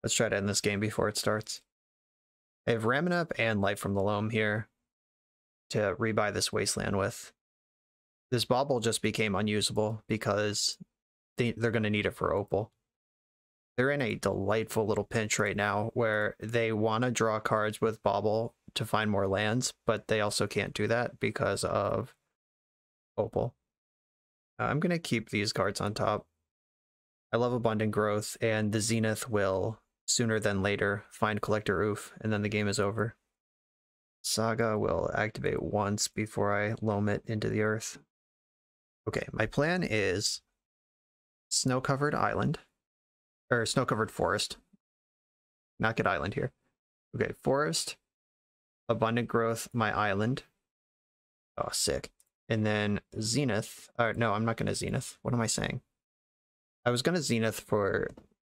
Let's try to end this game before it starts. I have Raminap and Life from the Loam here to rebuy this Wasteland with. This Bauble just became unusable because they're going to need it for Opal. They're in a delightful little pinch right now where they want to draw cards with Bauble to find more lands, but they also can't do that because of Opal. I'm going to keep these cards on top. I love Abundant Growth, and the Zenith will, sooner than later, find Collector Oof, and then the game is over. Saga will activate once before I loam it into the earth. Okay, my plan is Snow-Covered Island, or Snow-Covered Forest. Not get Island here. Okay, Forest, Abundant Growth, my Island. Oh, sick. And then Zenith. No, I'm not going to Zenith. What am I saying? I was going to Zenith for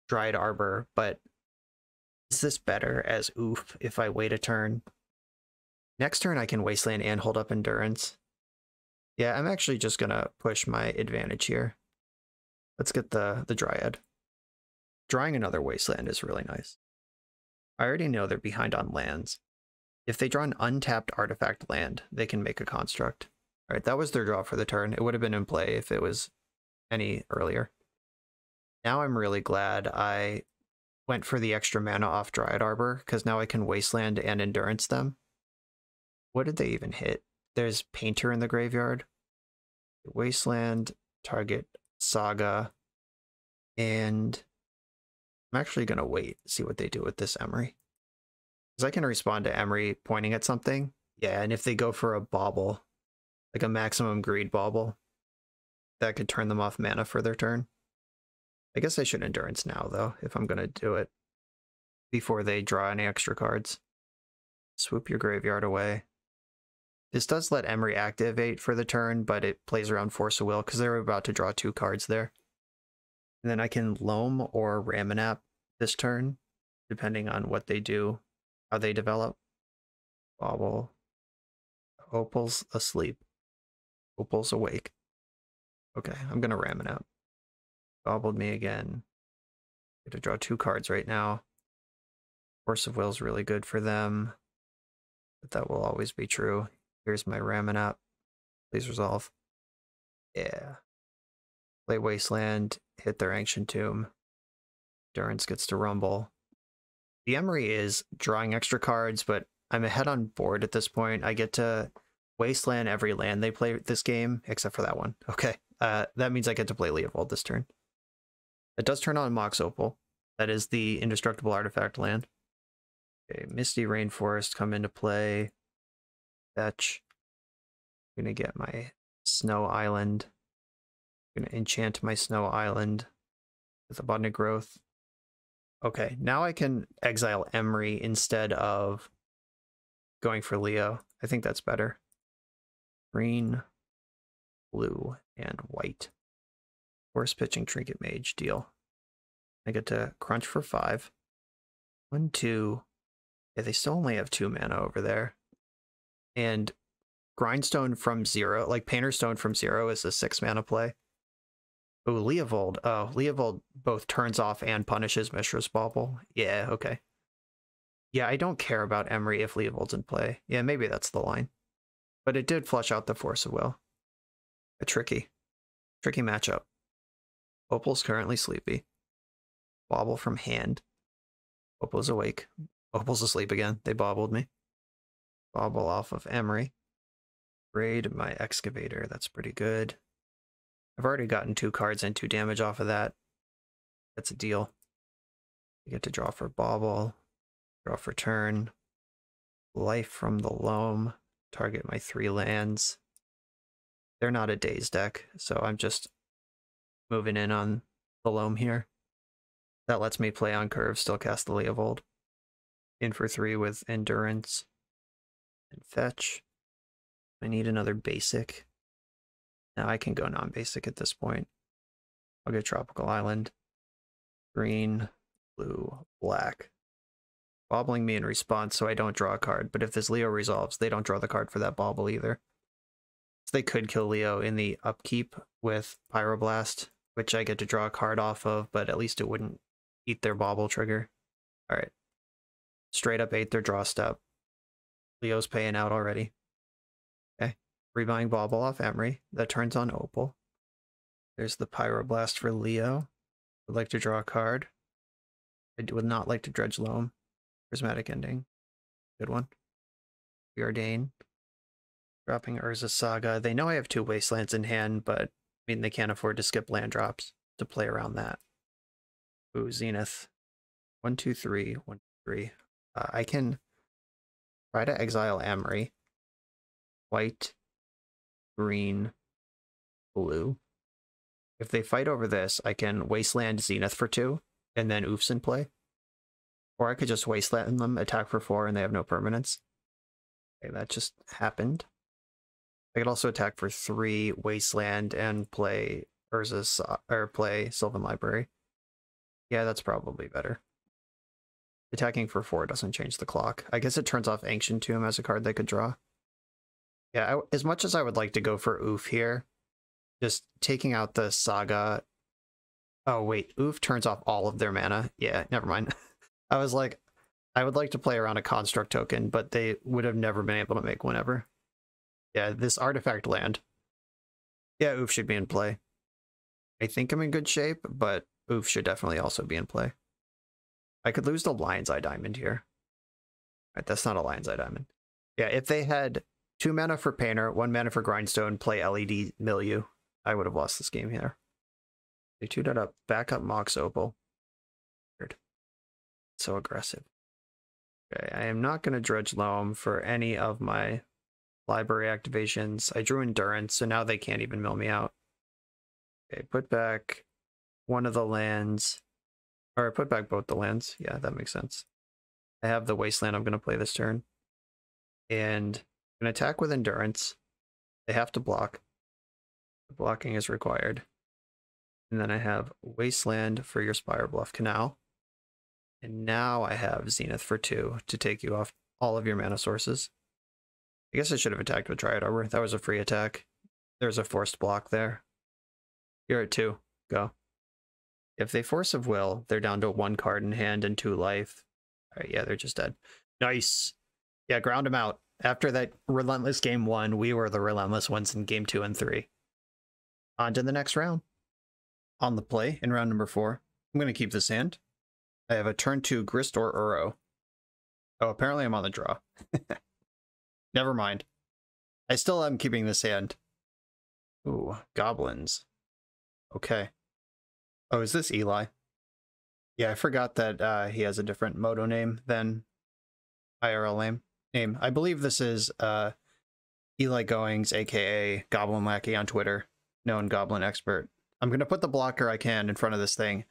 Dried Arbor, but is this better as Oof if I wait a turn? Next turn I can Wasteland and hold up Endurance. Yeah, I'm actually just going to push my advantage here. Let's get the Dryad. Drawing another Wasteland is really nice. I already know they're behind on lands. If they draw an untapped artifact land, they can make a construct. Alright, that was their draw for the turn. It would have been in play if it was any earlier. Now I'm really glad I went for the extra mana off Dryad Arbor, because now I can Wasteland and Endurance them. What did they even hit? There's Painter in the graveyard. Wasteland, target Saga, and I'm actually going to wait, see what they do with this Emery. Because I can respond to Emery pointing at something. Yeah, and if they go for a Bauble, like a maximum greed Bauble, that could turn them off mana for their turn. I guess I should Endurance now, though, if I'm going to do it before they draw any extra cards. Swoop your graveyard away. This does let Emery activate for the turn, but it plays around Force of Will because they're about to draw 2 cards there. And then I can Loam or Raminap this turn, depending on what they do, how they develop. Bauble. Opal's asleep. Opal's awake. Okay, I'm going to Raminap. Baubled me again. Get to draw 2 cards right now. Force of Will is really good for them, but that will always be true. Here's my Raminap. Please resolve. Yeah. Play Wasteland, hit their Ancient Tomb. Durance gets to Rumble. The Emery is drawing extra cards, but I'm ahead on board at this point. I get to Wasteland every land they play this game, except for that one. Okay, that means I get to play Leovold this turn. It does turn on Mox Opal. That is the indestructible artifact land. Okay, Misty Rainforest come into play. Fetch. I'm gonna get my Snow Island. I'm gonna enchant my Snow Island with Abundant Growth. Okay, now I can exile Emery instead of going for Leo. I think that's better. Green, blue, and white. Force pitching Trinket Mage, deal. I get to crunch for 5. 1, 2. Yeah, they still only have 2 mana over there. And Grindstone from 0, like Painter Stone from 0 is a 6 mana play. Oh, Leovold. Oh, Leovold both turns off and punishes Mishra's Bauble. Yeah, okay. Yeah, I don't care about Emery if Leovold's in play. Yeah, maybe that's the line. But it did flush out the Force of Will. A tricky matchup. Opal's currently sleepy. Bauble from hand. Opal's awake. Opal's asleep again. They bobbled me. Bauble off of Emery. Raid my Excavator. That's pretty good. I've already gotten 2 cards and 2 damage off of that. That's a deal. You get to draw for Bauble. Draw for turn. Life from the Loam. Target my 3 lands. They're not a Daze deck, so I'm just moving in on the Loam here. That lets me play on curve, still cast the Leovold. In for 3 with Endurance. And fetch. I need another basic. Now I can go non-basic at this point. I'll get Tropical Island. Green, blue, black. Bobbling me in response so I don't draw a card, but if this Leo resolves, they don't draw the card for that bobble either. So they could kill Leo in the upkeep with Pyroblast, which I get to draw a card off of, but at least it wouldn't eat their bobble trigger. Alright. Straight up ate their draw step. Leo's paying out already. Okay. Rebuying Bauble off Emery. That turns on Opal. There's the Pyroblast for Leo. Would like to draw a card. I would not like to dredge Loam. Prismatic Ending. Good one. Preordain. Dropping Urza Saga. They know I have 2 Wastelands in hand, but I mean they can't afford to skip land drops to play around that. Ooh, Zenith. 1, 2, 3. 1, 3. I can try to exile Emery. White, green, blue. If they fight over this, I can Wasteland Zenith for 2, and then Oofs in play. Or I could just Wasteland them, attack for 4, and they have no permanents. Okay, that just happened. I could also attack for 3, Wasteland, and play play Sylvan Library. Yeah, that's probably better. Attacking for 4 doesn't change the clock. I guess it turns off Ancient Tomb as a card they could draw. Yeah, as much as I would like to go for Oof here, just taking out the Saga... Oh, wait, Oof turns off all of their mana. Yeah, never mind. I was like, I would like to play around a Construct token, but they would have never been able to make one ever. Yeah, this artifact land. Yeah, Oof should be in play. I think I'm in good shape, but Oof should definitely also be in play. I could lose the Lion's Eye Diamond here. Right, that's not a Lion's Eye Diamond. Yeah, if they had 2 mana for Painter, 1 mana for Grindstone, play LED Milieu, I would have lost this game here. They 2'd up, back up Mox Opal. Weird. So aggressive. Okay, I am not going to dredge Loam for any of my library activations. I drew Endurance, so now they can't even mill me out. Okay, put back one of the lands. Or put back both the lands. Yeah, that makes sense. I have the Wasteland I'm going to play this turn. And I'm going to attack with Endurance. They have to block. The blocking is required. And then I have Wasteland for your Spire Bluff Canal. And now I have Zenith for 2 to take you off all of your mana sources. I guess I should have attacked with Dryad Arbor. That was a free attack. There's a forced block there. You're at 2. Go. If they Force of Will, they're down to 1 card in hand and 2 life. Alright, yeah, they're just dead. Nice. Yeah, ground them out. After that relentless game 1, we were the relentless ones in game 2 and 3. On to the next round. on the play in round number 4. I'm going to keep this hand. I have a turn 2 Grist or Uro. Oh, apparently I'm on the draw. Never mind. I still am keeping this hand. Ooh, goblins. Okay. Oh, is this Eli? Yeah, I forgot that he has a different moto name than IRL name. I believe this is Eli Goings, aka Goblin Lackey on Twitter, known goblin expert. I'm going to put the blocker I can in front of this thing.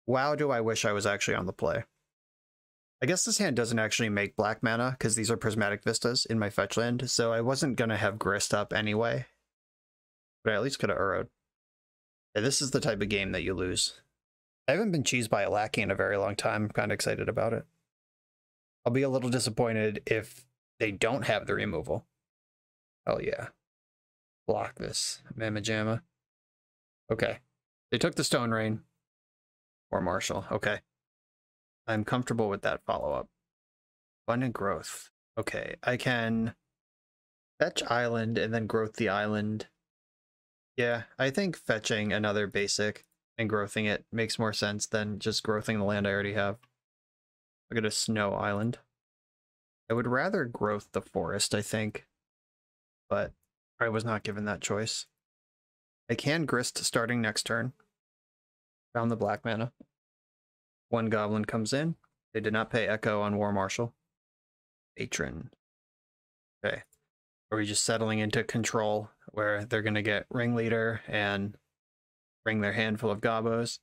Wow, do I wish I was actually on the play. I guess this hand doesn't actually make black mana because these are prismatic vistas in my fetch land, so I wasn't going to have Grist up anyway. But I at least could have Uro'd. Yeah, this is the type of game that you lose. I haven't been cheesed by a Lackey in a very long time. I'm kind of excited about it. I'll be a little disappointed if they don't have the removal. Oh yeah. Block this. Mamma Jamma. Okay. They took the Stone Rain. Or Marshall. Okay. I'm comfortable with that follow-up. Abundant Growth. Okay. I can fetch island and then growth the island. Yeah, I think fetching another basic and growthing it makes more sense than just growthing the land I already have. Look at a snow island. I would rather growth the forest, I think. But I was not given that choice. I can Grist starting next turn. Found the black mana. One goblin comes in. They did not pay Echo on War Marshal. Patron. Okay. Are we just settling into control where they're going to get Ringleader and bring their handful of gobos?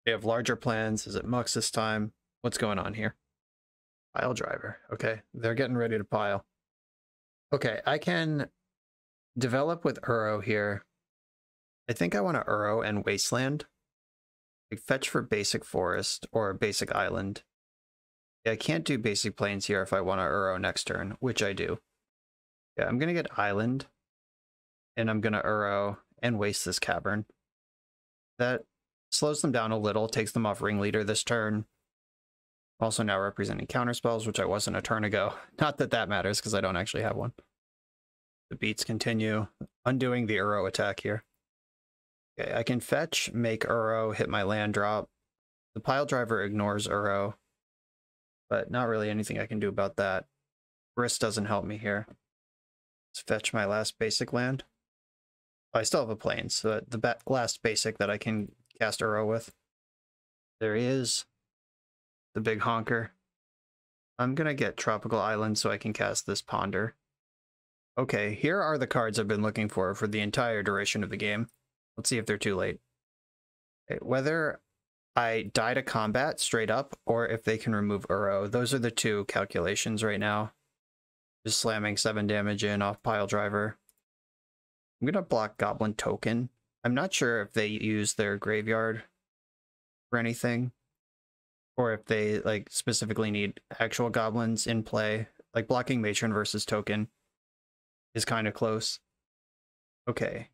They have larger plans. Is it Mux this time? What's going on here? Pile Driver. Okay. They're getting ready to pile. Okay. I can develop with Uro here. I think I want to Uro and Wasteland. Like fetch for basic forest or basic island. Yeah, I can't do basic plains here if I want to Uro next turn, which I do. Yeah, I'm going to get island. And I'm going to Uro and waste this cavern. That slows them down a little, takes them off Ringleader this turn. Also now representing counterspells, which I wasn't a turn ago. Not that that matters, because I don't actually have one. The beats continue. Undoing the Uro attack here. Okay, I can fetch, make Uro, hit my land drop. The Pile Driver ignores Uro, but not really anything I can do about that. Grist doesn't help me here. Let's fetch my last basic land. I still have a plane, so the last basic that I can cast Uro with. There he is. The big honker. I'm gonna get Tropical Island so I can cast this Ponder. Okay, here are the cards I've been looking for the entire duration of the game. Let's see if they're too late. Okay, whether I die to combat straight up or if they can remove Uro, those are the two calculations right now. Just slamming 7 damage in off Pile Driver. I'm gonna block Goblin Token. I'm not sure if they use their graveyard for anything, or if they like specifically need actual goblins in play. Like blocking Matron versus Token is kind of close. Okay.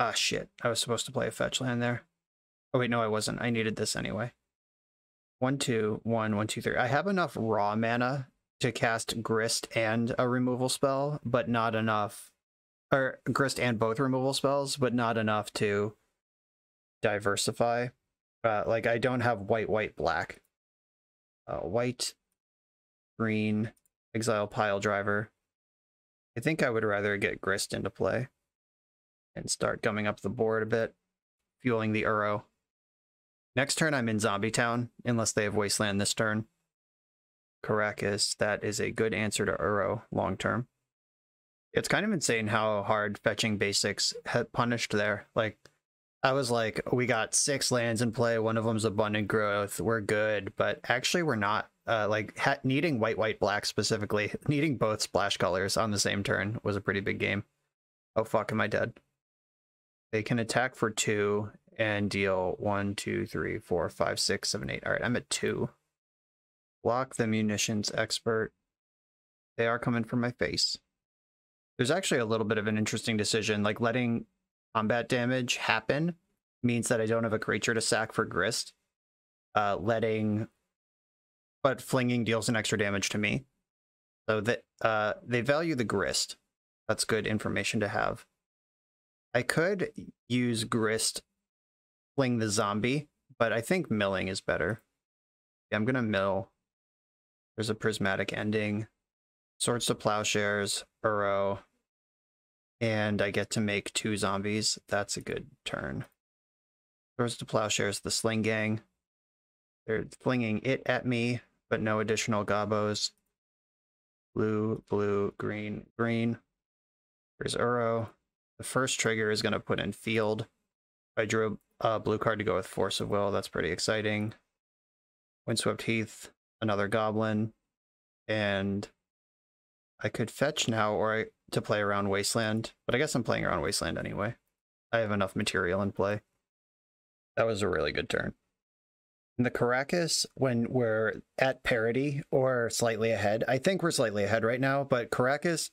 Ah, shit. I was supposed to play a fetch land there. Oh, wait, no, I wasn't. I needed this anyway. 1, 2, 1, 1, 2, 3. I have enough raw mana to cast Grist and a removal spell, but not enough. Or Grist and both removal spells, but not enough to diversify. Like, I don't have white, white, black. White, green, exile Pile Driver. I think I would rather get Grist into play and start gumming up the board a bit, fueling the Uro. Next turn, I'm in Zombie Town, unless they have Wasteland this turn. Caracas, that is a good answer to Uro long term. It's kind of insane how hard fetching basics had punished there. Like, I was like, we got 6 lands in play, one of them's Abundant Growth, we're good, but actually we're not. Needing white, white, black specifically, needing both splash colors on the same turn was a pretty big game. Oh fuck, am I dead? They can attack for 2 and deal 1, 2, 3, 4, 5, 6, 7, 8. All right, I'm at 2. Block the Munitions Expert. They are coming for my face. There's actually a little bit of an interesting decision. Like, letting combat damage happen means that I don't have a creature to sack for Grist. But flinging deals an extra damage to me. So that they value the Grist. That's good information to have. I could use Grist fling the zombie, but I think milling is better. Yeah, I'm gonna mill. There's a prismatic ending. Swords to Plowshares, Uro, and I get to make 2 zombies. That's a good turn. Swords to Plowshares, the Sling Gang. They're flinging it at me, but no additional gobos. Blue, blue, green, green. There's Uro. The first trigger is going to put in Field. I drew a blue card to go with Force of Will. That's pretty exciting. Windswept Heath, another Goblin, and I could fetch now or to play around Wasteland, but I guess I'm playing around Wasteland anyway. I have enough material in play. That was a really good turn. In the Caracas, when we're at parity or slightly ahead, I think we're slightly ahead right now, but Caracas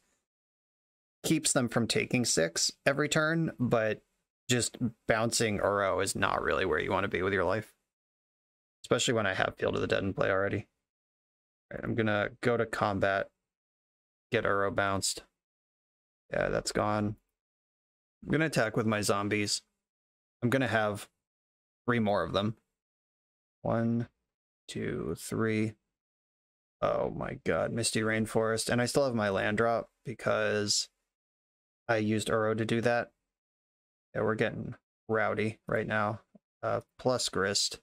keeps them from taking 6 every turn, but just bouncing Uro is not really where you want to be with your life. Especially when I have Field of the Dead in play already. All right, I'm going to go to combat, get Uro bounced. Yeah, that's gone. I'm going to attack with my zombies. I'm going to have 3 more of them. 1, 2, 3. Oh my god, Misty Rainforest. And I still have my land drop because I used Uro to do that. Yeah, we're getting rowdy right now. Plus Grist.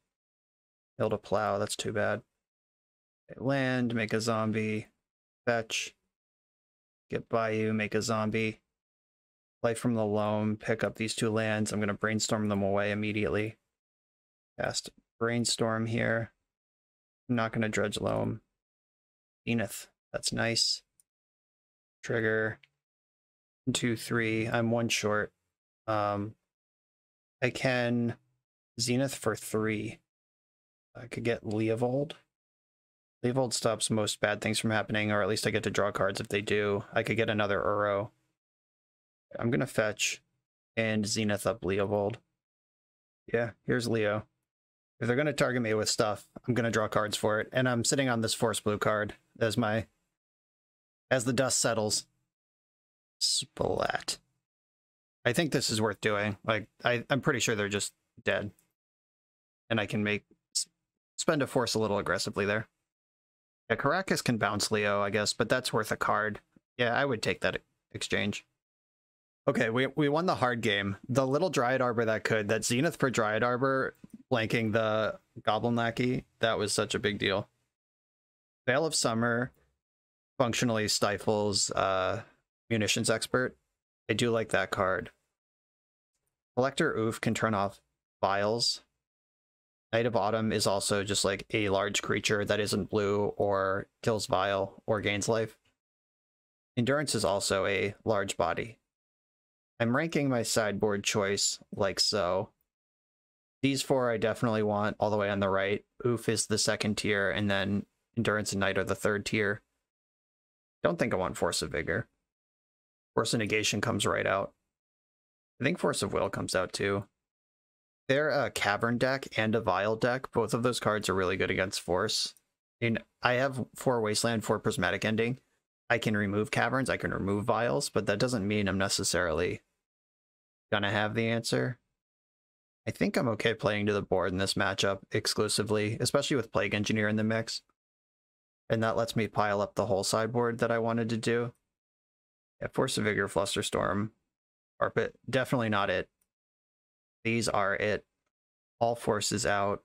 Hill to Plow, that's too bad. Okay, land, make a zombie. Fetch. Get Bayou, make a zombie. Play from the Loam, pick up these 2 lands. I'm going to brainstorm them away immediately. Cast Brainstorm here. I'm not going to dredge Loam. Zenith, that's nice. Trigger. 1, 2, 3. I'm 1 short. I can Zenith for 3. I could get Leovold. Leovold stops most bad things from happening, or at least I get to draw cards if they do. I could get another Uro. I'm going to fetch and Zenith up Leovold. Yeah, here's Leo. If they're going to target me with stuff, I'm going to draw cards for it. And I'm sitting on this Force Blue card as the dust settles. Splat. I think this is worth doing. Like, I'm pretty sure they're just dead. And I can spend a Force a little aggressively there. Yeah, Caracas can bounce Leo, I guess, but that's worth a card. Yeah, I would take that exchange. Okay, we won the hard game. The little Dryad Arbor that Zenith for Dryad Arbor blanking the Goblin Lackey, that was such a big deal. Veil of Summer functionally stifles Munitions Expert. I do like that card. Collector Oof can turn off Vials. Knight of Autumn is also just like a large creature that isn't blue or kills Vial or gains life. Endurance is also a large body. I'm ranking my sideboard choice like so. These 4 I definitely want all the way on the right. Oof is the 2nd tier, and then Endurance and Knight are the 3rd tier. Don't think I want Force of Vigor. Force of Negation comes right out. I think Force of Will comes out too. They're a Cavern deck and a Vial deck. Both of those cards are really good against Force. I have 4 Wasteland, 4 Prismatic Ending. I can remove Caverns, I can remove Vials, but that doesn't mean I'm necessarily gonna have the answer. I think I'm okay playing to the board in this matchup exclusively, especially with Plague Engineer in the mix. And that lets me pile up the whole sideboard that I wanted to do. Yeah, Force of Vigor, Flusterstorm, Carpet, definitely not it. These are it. All forces out.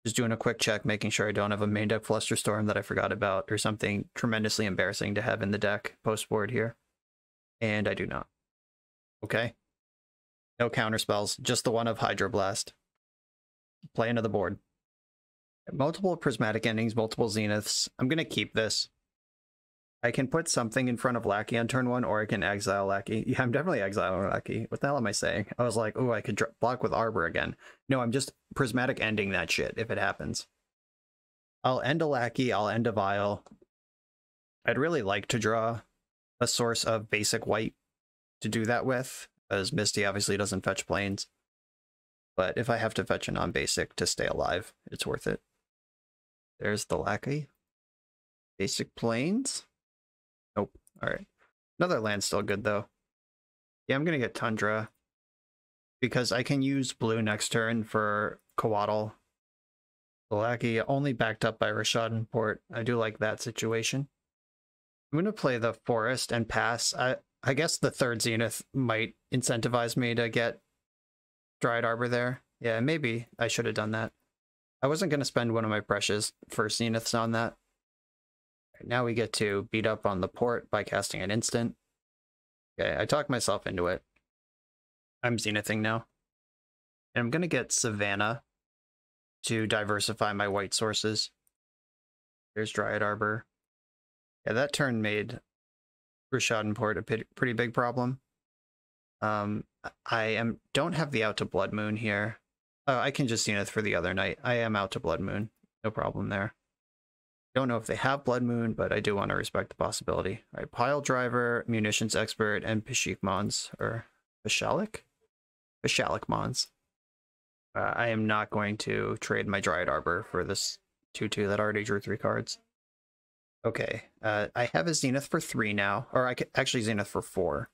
Just doing a quick check, making sure I don't have a main deck Flusterstorm that I forgot about, or something tremendously embarrassing to have in the deck post-board here. And I do not. Okay. No counter spells, just the one of Hydroblast. Play into the board. Multiple Prismatic Endings, multiple Zeniths. I'm going to keep this. I can put something in front of Lackey on turn 1, or I can exile Lackey. Yeah, I'm definitely exiling Lackey. What the hell am I saying? I was like, oh, I could block with Arbor again. No, I'm just Prismatic Ending that shit if it happens. I'll end a Lackey, I'll end a Vial. I'd really like to draw a source of basic white to do that with, as Misty obviously doesn't fetch planes. But if I have to fetch a non-basic to stay alive, it's worth it. There's the Lackey. Basic planes? Nope. Alright. Another land's still good, though. Yeah, I'm gonna get Tundra. because I can use blue next turn for Coatl. Galaki only backed up by Rashad Port. I do like that situation. I'm going to play the Forest and pass. I guess the third Zenith might incentivize me to get Dryad Arbor there. Yeah, maybe I should have done that. I wasn't going to spend one of my precious first Zeniths on that. Right, now we get to beat up on the Port by casting an instant. Okay, I talked myself into it. I'm Zenithing now. And I'm going to get Savannah to diversify my white sources. There's Dryad Arbor. Yeah, that turn made Rashad Port a pretty big problem. I don't have the out to Blood Moon here. I can just Zenith for the other night. I am out to Blood Moon. No problem there. Don't know if they have Blood Moon, but I do want to respect the possibility. All right, Pile Driver, Munitions Expert, and Pashik Mons, or Pashalik? Pashalik Mons. I am not going to trade my Dryad Arbor for this 2/2 that already drew 3 cards. Okay, I have a Zenith for 3 now, or I could actually Zenith for 4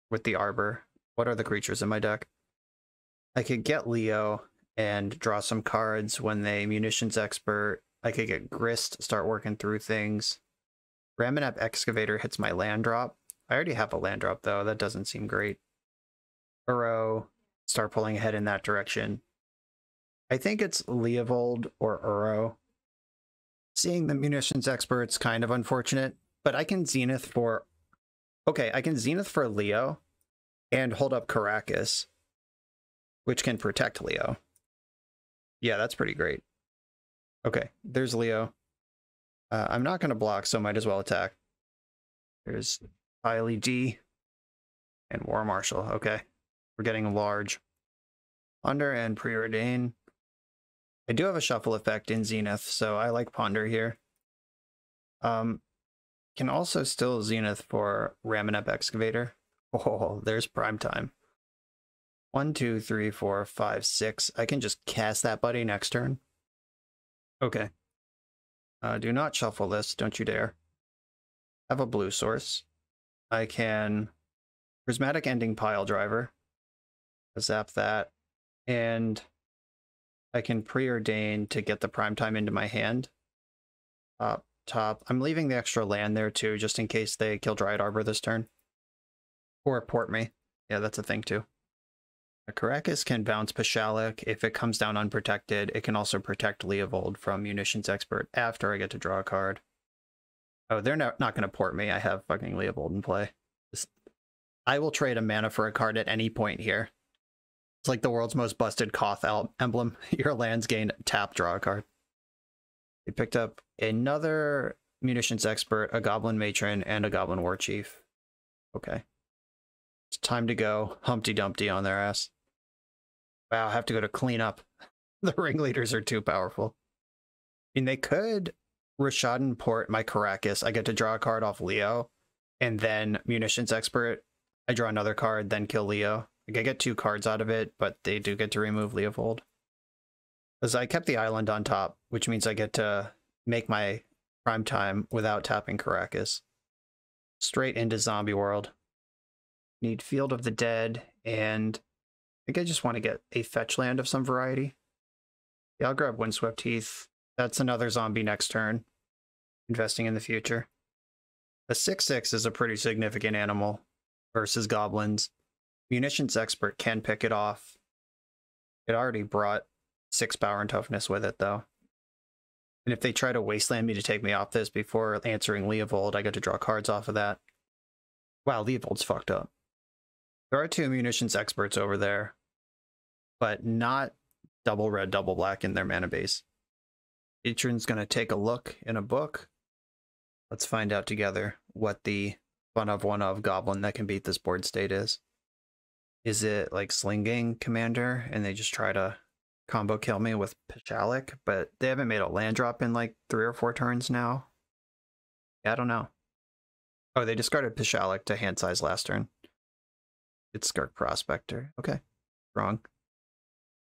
with the Arbor. What are the creatures in my deck? I could get Leo and draw some cards when they Munitions Expert. I could get Grist, start working through things. Ramanap Excavator hits my land drop. I already have a land drop though, that doesn't seem great. Uro, start pulling ahead in that direction. I think it's Leovold or Uro. Seeing the Munitions Expert's kind of unfortunate, but I can Zenith for... Okay, I can Zenith for Leo and hold up Caracas, which can protect Leo. Yeah, that's pretty great. Okay, there's Leo. I'm not going to block, so might as well attack. There's Piley D and War Marshal. Okay, we're getting large. Ponder and Preordain. I do have a shuffle effect in Zenith, so I like Ponder here. Can also still Zenith for Ramanap Excavator. Oh, there's prime time. 1, 2, 3, 4, 5, 6. I can just cast that buddy next turn. Okay. Do not shuffle this, don't you dare. Have a blue source. I can Prismatic Ending Pile Driver. Zap that. And I can Preordain to get the primetime into my hand. Top. I'm leaving the extra land there too, just in case they kill Dryad Arbor this turn. Or port me. Yeah, that's a thing too. Caracas can bounce Pashalik. If it comes down unprotected, it can also protect Leovold from Munitions Expert after I get to draw a card. Oh, they're not going to port me. I have fucking Leovold in play. I will trade a mana for a card at any point here. It's like the world's most busted Koth emblem. Your lands gain tap, draw a card. They picked up another Munitions Expert, a Goblin Matron, and a Goblin War Chief. Okay. It's time to go Humpty Dumpty on their ass. Wow, I have to go to clean up. The ringleaders are too powerful. I mean, they could Rashad Port my Caracas. I get to draw a card off Leo, and then Munitions Expert. I draw another card, then kill Leo. Like, I get 2 cards out of it, but they do get to remove Leovold. Because I kept the island on top, which means I get to make my prime time without tapping Caracas. Straight into Zombie World. Need Field of the Dead, and I think I just want to get a fetch land of some variety. Yeah, I'll grab Windswept Heath. That's another zombie next turn. Investing in the future. A 6/6 is a pretty significant animal versus goblins. Munitions Expert can pick it off. It already brought 6 power and toughness with it, though. And if they try to wasteland me to take me off this before answering Leovold, I get to draw cards off of that. Wow, Leovold's fucked up. There are 2 Munitions Experts over there, but not double red, double black in their mana base. Patron's going to take a look in a book. Let's find out together what the one of goblin that can beat this board state is. Is it like Slinging Commander and they just try to combo kill me with Pashalik, but they haven't made a land drop in like 3 or 4 turns now? Yeah, I don't know. Oh, they discarded Pashalik to hand size last turn. It's Skirk Prospector. Okay, wrong.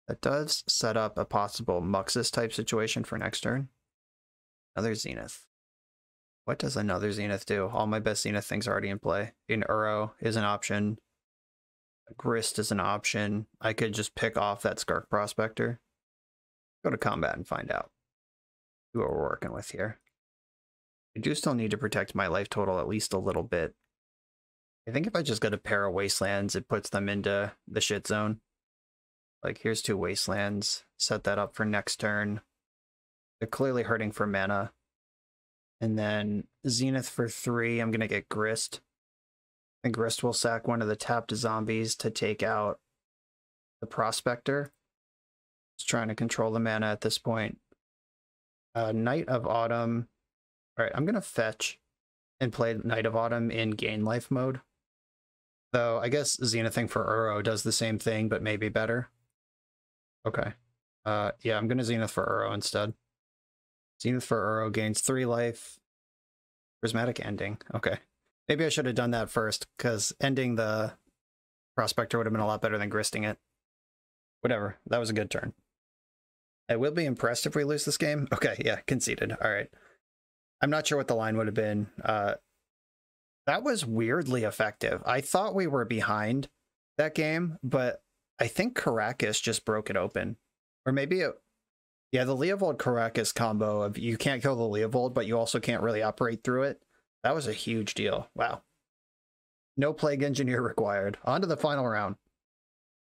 That does set up a possible Muxus type situation for next turn. Another Zenith. What does another Zenith do? All my best Zenith things are already in play. An Uro is an option. Grist is an option. I could just pick off that Skark Prospector. Go to combat and find out. See what we're working with here. I do still need to protect my life total at least a little bit. I think if I just go to pair of Wastelands, it puts them into the shit zone. Like, here's 2 Wastelands. Set that up for next turn. They're clearly hurting for mana. And then Zenith for 3, I'm going to get Grist. And Grist will sack one of the tapped zombies to take out the Prospector. Just trying to control the mana at this point. Night of Autumn. Alright, I'm going to fetch and play Night of Autumn in gain life mode. Though, I guess Zenithing for Uro does the same thing, but maybe better. Okay. Yeah, I'm going to Zenith for Uro instead. Zenith for Uro gains 3 life. Prismatic Ending. Okay. Maybe I should have done that first, because ending the Prospector would have been a lot better than gristing it. Whatever. That was a good turn. I will be impressed if we lose this game. Okay, yeah, conceded. All right. I'm not sure what the line would have been. That was weirdly effective. I thought we were behind that game, but I think Caracas just broke it open. Or maybe it... Yeah, the Leovold-Caracas combo of you can't kill the Leovold, but you also can't really operate through it. That was a huge deal. Wow. No Plague Engineer required. On to the final round.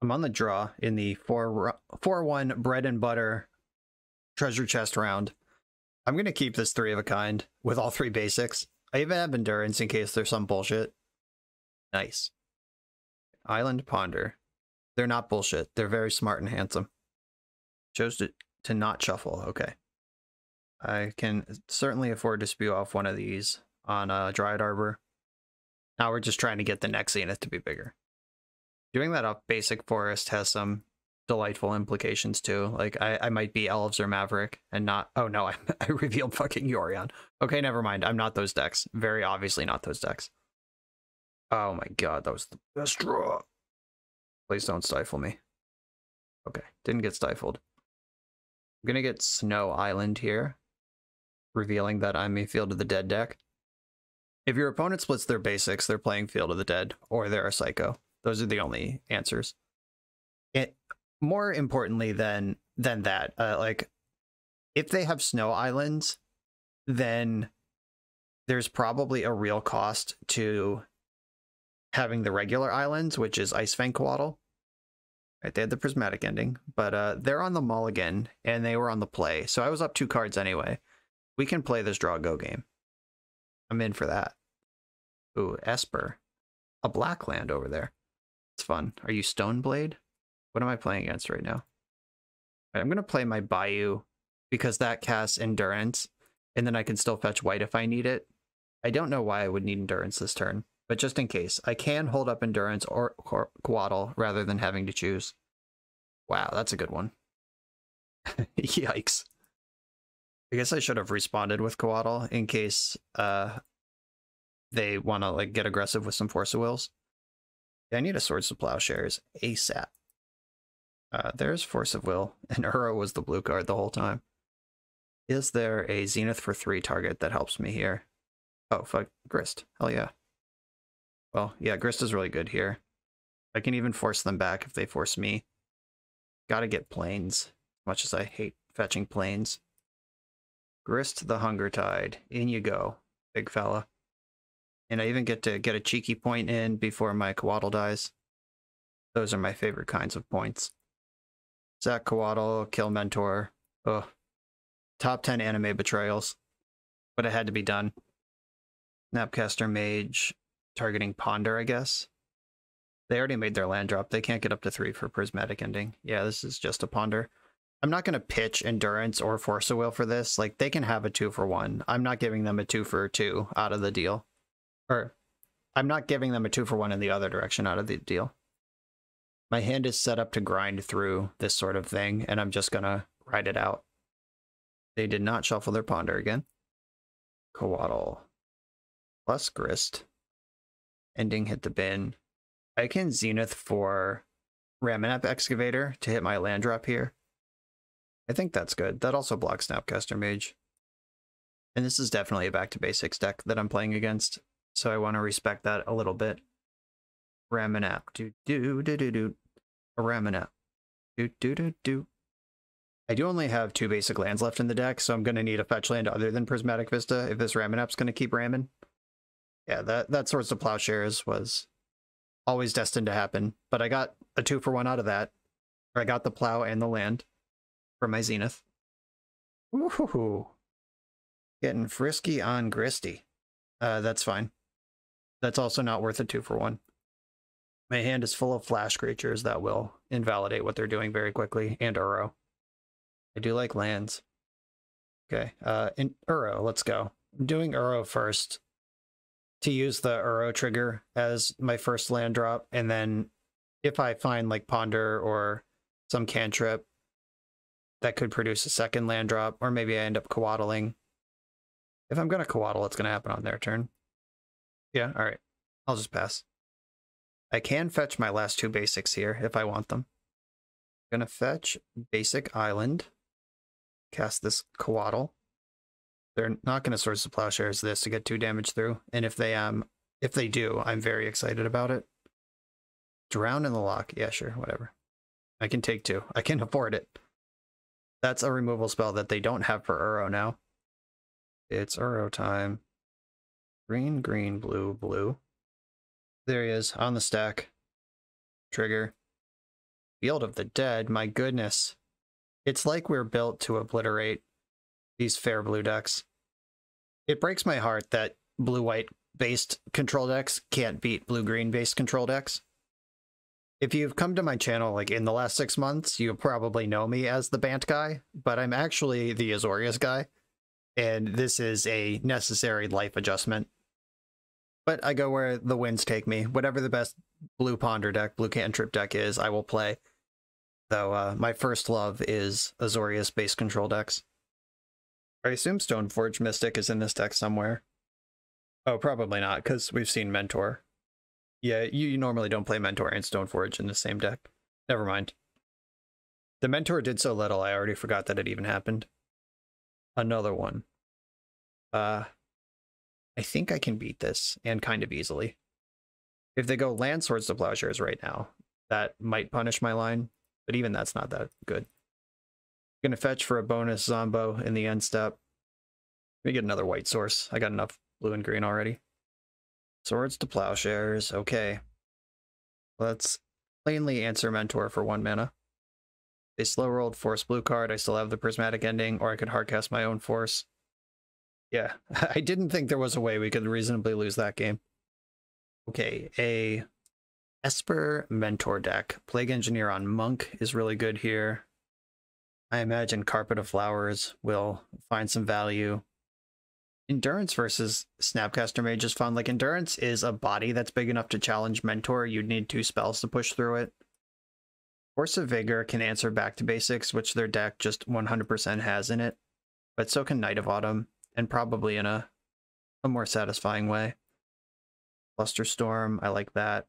I'm on the draw in the 4-1 bread and butter treasure chest round. I'm going to keep this 3 of a kind with all 3 basics. I even have endurance in case there's some bullshit. Nice. Island Ponder. They're not bullshit. They're very smart and handsome. Chose to not shuffle. Okay. I can certainly afford to spew off one of these on Dryad Arbor. Now we're just trying to get the next Zenith to be bigger. Doing that off basic forest has some delightful implications too. Like I might be Elves or Maverick and not... Oh no, I revealed fucking Yorion. Okay, never mind. I'm not those decks. Very obviously not those decks. Oh my god, that was the best draw. Please don't stifle me. Okay, didn't get stifled. I'm gonna get Snow Island here, revealing that I'm a Field of the Dead deck. If your opponent splits their basics, they're playing Field of the Dead, or they're a Psycho. Those are the only answers. More importantly than that, like, if they have Snow Islands, then there's probably a real cost to having the regular islands, which is Icefang Coatl. Right, they had the Prismatic Ending, but they're on the mulligan, and they were on the play, so I was up 2 cards anyway. We can play this draw-go game. I'm in for that. Ooh, Esper. A black land over there. It's fun. Are you Stoneblade? What am I playing against right now? Right, I'm going to play my Bayou, because that casts Endurance, and then I can still fetch white if I need it. I don't know why I would need Endurance this turn, but just in case, I can hold up Endurance or Coatl rather than having to choose. Wow, that's a good one. Yikes. I guess I should have responded with Coatl in case they want to like get aggressive with some Force of Wills. Yeah, I need a Swords to Plowshares ASAP. There's Force of Will, and Uro was the blue card the whole time. Is there a Zenith for 3 target that helps me here? Oh, fuck, Grist. Hell yeah. Well, yeah, Grist is really good here. I can even force them back if they force me. Gotta get Plains, as much as I hate fetching Plains. Grist the Hunger Tide. In you go, big fella. And I even get to get a cheeky point in before my Coatl dies. Those are my favorite kinds of points. Sack Coatl, kill Mentor. Ugh. Top 10 anime betrayals. But it had to be done. Snapcaster Mage, targeting Ponder, I guess. They already made their land drop. They can't get up to 3 for Prismatic Ending. Yeah, this is just a Ponder. I'm not going to pitch Endurance or Force of Will for this. Like, they can have a 2 for 1. I'm not giving them a 2 for 2 out of the deal. Or, I'm not giving them a 2 for 1 in the other direction out of the deal. My hand is set up to grind through this sort of thing, and I'm just going to ride it out. They did not shuffle their Ponder again. Coatl. Plus Grist. Ending hit the bin. I can Zenith for Ramanap Excavator to hit my land drop here. I think that's good. That also blocks Snapcaster Mage. And this is definitely a back to basics deck that I'm playing against, so I want to respect that a little bit. Ramanap. Do do do do do. A Ramanap. Do do do do. I do only have 2 basic lands left in the deck, so I'm going to need a fetch land other than Prismatic Vista if this Ramanap's going to keep ramming. Yeah, that Swords to Plowshares was always destined to happen, but I got a 2-for-1 out of that. I got the plow and the land from my Zenith. Woohoo! Getting frisky on Gristy. That's fine. That's also not worth a 2-for-1. My hand is full of flash creatures that will invalidate what they're doing very quickly, and Uro. I do like lands. Okay, in Uro, let's go. I'm doing Uro first to use the Uro trigger as my first land drop, and then if I find like Ponder or some cantrip that could produce a second land drop, or maybe I end up coaddling. If I'm going to coaddle, it's going to happen on their turn. Yeah, all right. I'll just pass. I can fetch my last 2 basics here if I want them. I'm going to fetch Basic Island. Cast this coaddle. They're not going to Swords to Plowshares this to get 2 damage through, and if they do, I'm very excited about it. Drown in the Lock. Yeah, sure, whatever. I can take 2. I can afford it. That's a removal spell that they don't have for Uro now. It's Uro time. Green, green, blue, blue. There he is, on the stack. Trigger. Field of the Dead, my goodness. It's like we're built to obliterate these fair blue decks. It breaks my heart that blue-white based control decks can't beat blue-green based control decks. If you've come to my channel like in the last 6 months, you probably know me as the Bant guy, but I'm actually the Azorius guy, and this is a necessary life adjustment. But I go where the winds take me. Whatever the best blue Ponder deck, blue cantrip deck is, I will play. Though my first love is Azorius based control decks. I assume Stoneforge Mystic is in this deck somewhere. Oh, probably not, because we've seen Mentor. Yeah, you normally don't play Mentor and Stoneforge in the same deck. Never mind. The Mentor did so little, I already forgot that it even happened. Another one. I think I can beat this, and kind of easily. If they go land Swords to Plowshares right now, that might punish my line, but even that's not that good. I'm gonna fetch for a bonus Zombo in the end step. Let me get another white source. I got enough blue and green already. Swords to Plowshares, okay. Let's plainly answer Mentor for 1 mana. They slow rolled Force blue card, I still have the Prismatic Ending, or I could hardcast my own Force. Yeah, I didn't think there was a way we could reasonably lose that game. Okay, a Esper Mentor deck. Plague Engineer on Monk is really good here. I imagine Carpet of Flowers will find some value. Endurance versus Snapcaster Mage is fun. Like, Endurance is a body that's big enough to challenge Mentor. You'd need 2 spells to push through it. Force of Vigor can answer back to basics, which their deck just 100% has in it. But so can Knight of Autumn, and probably in a more satisfying way. Flusterstorm, I like that.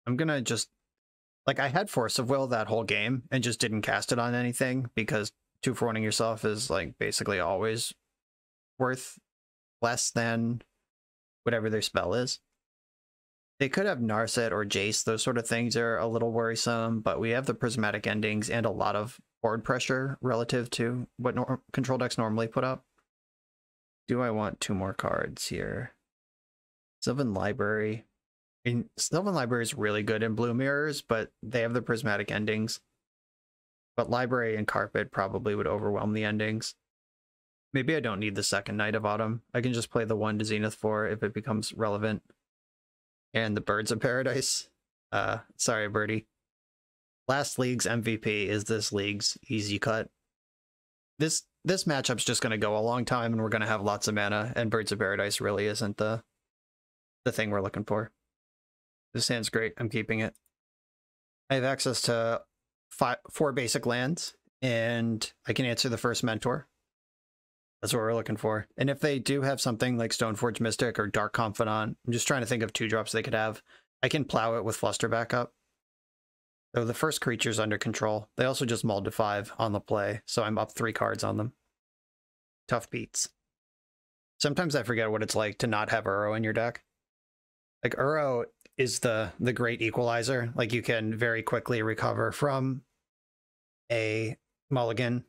I'm gonna just... Like, I had Force of Will that whole game, and just didn't cast it on anything, because 2-for-1ing yourself is, like, basically always worth less than whatever their spell is. They could have Narset or Jace, those sort of things are a little worrisome, but we have the Prismatic Endings and a lot of board pressure relative to what control decks normally put up. Do I want 2 more cards here? Sylvan Library. I mean, Sylvan Library is really good in blue mirrors, but they have the Prismatic Endings. But Library and Carpet probably would overwhelm the endings. Maybe I don't need the second Knight of Autumn. I can just play the 1 to Zenith 4 if it becomes relevant. And the Birds of Paradise. Sorry, Birdie. Last league's MVP is this league's easy cut. This matchup's just going to go a long time, and we're going to have lots of mana, and Birds of Paradise really isn't the thing we're looking for. This hand's great. I'm keeping it. I have access to 4 basic lands, and I can answer the first Mentor. That's what we're looking for. And if they do have something like Stoneforge Mystic or Dark Confidant, I'm just trying to think of 2-drops they could have. I can plow it with Fluster backup. So the first creature's under control. They also just mulled to 5 on the play, so I'm up 3 cards on them. Tough beats. Sometimes I forget what it's like to not have Uro in your deck. Like, Uro, is the great equalizer. Like, you can very quickly recover from a mulligan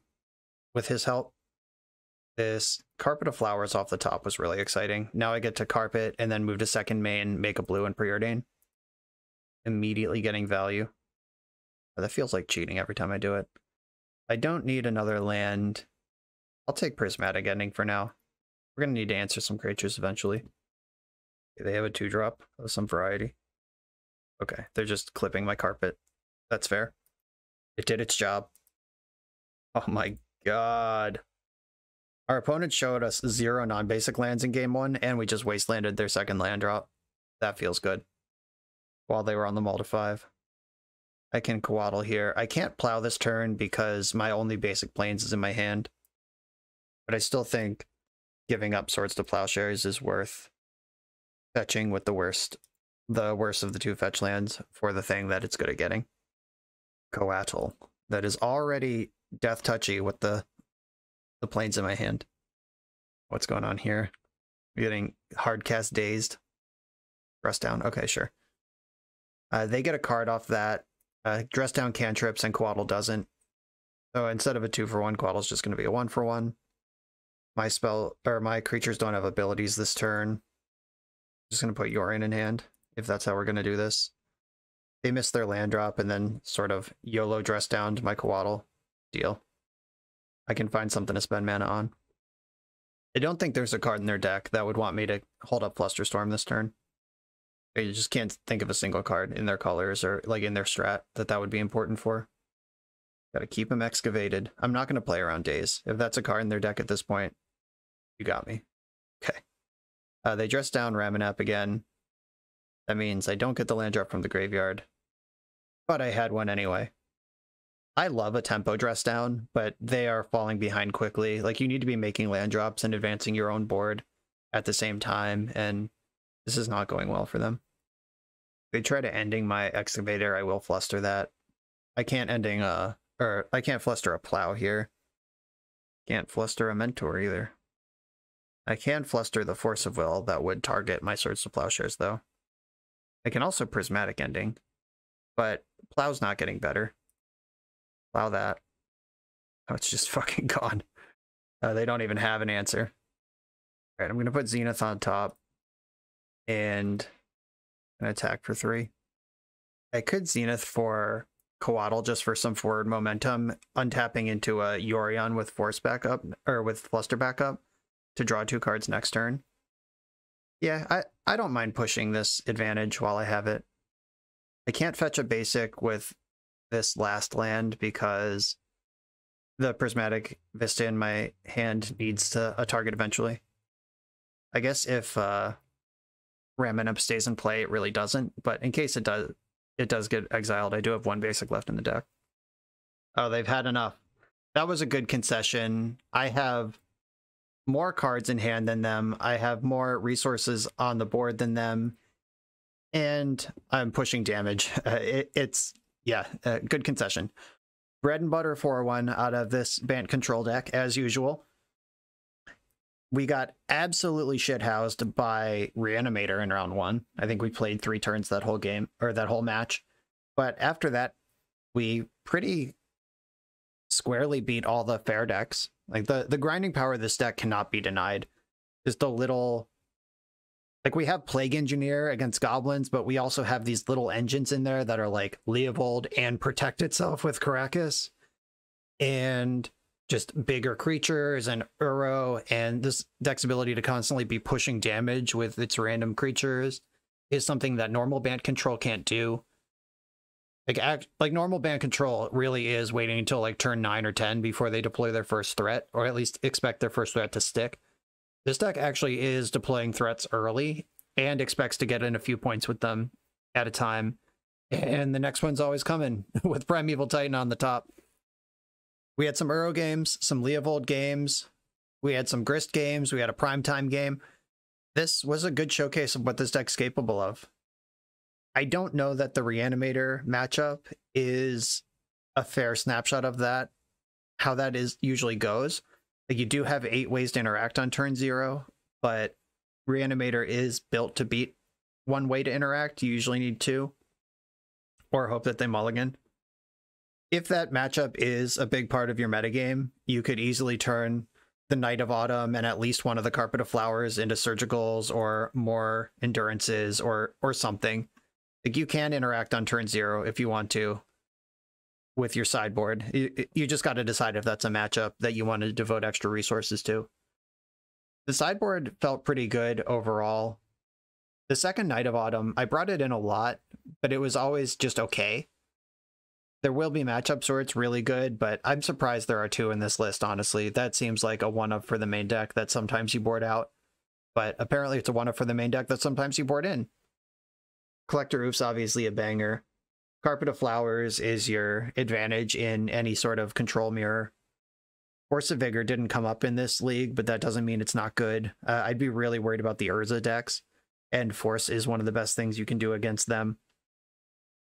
with his help. This Carpet of Flowers off the top was really exciting. Now I get to Carpet and then move to second main, make a blue and preordain. Immediately getting value. That feels like cheating every time I do it. I don't need another land. I'll take Prismatic Ending for now. We're going to need to answer some creatures eventually. Okay, they have a 2-drop of some variety. Okay, they're just clipping my Carpet. That's fair. It did its job. Oh my god. Our opponent showed us 0 non-basic lands in game 1, and we just wastelanded their second land drop. That feels good. While they were on the mull to 5. I can Coatl here. I can't plow this turn because my only basic plains is in my hand. But I still think giving up Swords to Plowshares is worth fetching with the worst of the 2 fetch lands for the thing that it's good at getting. Coatl. That is already death touchy with the plains in my hand. What's going on here? I'm getting hardcast dazed. Dress down. Okay, sure. They get a card off that. Dress down cantrips and Coatl doesn't. So instead of a 2-for-1, Coatl's just going to be a 1-for-1. My creatures don't have abilities this turn. Just going to put Yorion in hand, if that's how we're going to do this. They miss their land drop and then sort of YOLO dress down to my Coatl. Deal. I can find something to spend mana on. I don't think there's a card in their deck that would want me to hold up Flusterstorm this turn. You just can't think of a single card in their colors or like in their strat that would be important for. Gotta keep them excavated. I'm not going to play around Daze. If that's a card in their deck at this point, you got me. Okay. They dress down Ramanap again. That means I don't get the land drop from the graveyard. But I had one anyway. I love a tempo dress down, but they are falling behind quickly. Like, you need to be making land drops and advancing your own board at the same time, and this is not going well for them. If they try to ending my excavator, I will fluster that. I can't I can't fluster a plow here. Can't fluster a mentor either. I can fluster the Force of Will that would target my Swords to Plowshares though. I can also Prismatic Ending, but Plow's not getting better. Plow that. Oh, it's just fucking gone. They don't even have an answer. Alright, I'm going to put Zenith on top. And an attack for 3. I could Zenith for Coatl just for some forward momentum, untapping into a Yorion with Force backup, or with Fluster backup, to draw 2 cards next turn. Yeah, I don't mind pushing this advantage while I have it. I can't fetch a basic with this last land because the Prismatic Vista in my hand needs a target eventually. I guess if Ramanap stays in play, it really doesn't, but in case it does get exiled, I do have 1 basic left in the deck. Oh, they've had enough. That was a good concession. I have more cards in hand than them. I have more resources on the board than them. And I'm pushing damage. Good concession. Bread and butter 4-1 out of this Bant control deck, as usual. We got absolutely shithoused by Reanimator in round 1. I think we played 3 turns that whole game, or that whole match. But after that, we pretty squarely beat all the fair decks. Like, the grinding power of this deck cannot be denied. Just a little... Like, we have Plague Engineer against goblins, but we also have these little engines in there that are like Leovold and protect itself with Caracas. And just bigger creatures and Uro, and this deck's ability to constantly be pushing damage with its random creatures is something that normal Bant control can't do. Like normal Bant control really is waiting until like turn 9 or 10 before they deploy their first threat, or at least expect their first threat to stick. This deck actually is deploying threats early and expects to get in a few points with them at a time. And the next one's always coming with Primeval Titan on the top. We had some Uro games, some Leovold games. We had some Grist games. We had a Primetime game. This was a good showcase of what this deck's capable of. I don't know that the Reanimator matchup is a fair snapshot of that, how that usually goes. Like, you do have 8 ways to interact on turn 0, but Reanimator is built to beat one way to interact. You usually need two, or hope that they mulligan. If that matchup is a big part of your metagame, you could easily turn the Knight of Autumn and at least one of the Carpet of Flowers into surgicals or more endurances or something. Like, you can interact on turn 0 if you want to with your sideboard. You just got to decide if that's a matchup that you want to devote extra resources to. The sideboard felt pretty good overall. The second Knight of Autumn, I brought it in a lot, but it was always just okay. There will be matchups where it's really good, but I'm surprised there are 2 in this list, honestly. That seems like a one-up for the main deck that sometimes you board out, but apparently it's a one-up for the main deck that sometimes you board in. Collector Oof's obviously a banger. Carpet of Flowers is your advantage in any sort of control mirror. Force of Vigor didn't come up in this league, but that doesn't mean it's not good. I'd be really worried about the Urza decks, and Force is one of the best things you can do against them.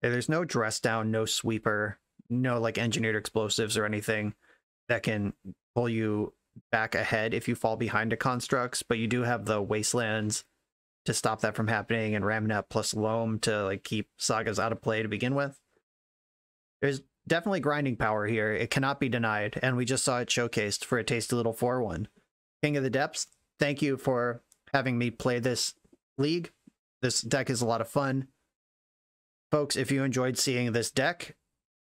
There's no Dress Down, no Sweeper, no like Engineered Explosives or anything that can pull you back ahead if you fall behind to constructs, but you do have the Wastelands to stop that from happening, and Ramnet plus Loam to like keep Sagas out of play to begin with. There's definitely grinding power here. It cannot be denied, and we just saw it showcased for a tasty little 4-1. King of the Depths, thank you for having me play this league. This deck is a lot of fun. Folks, if you enjoyed seeing this deck,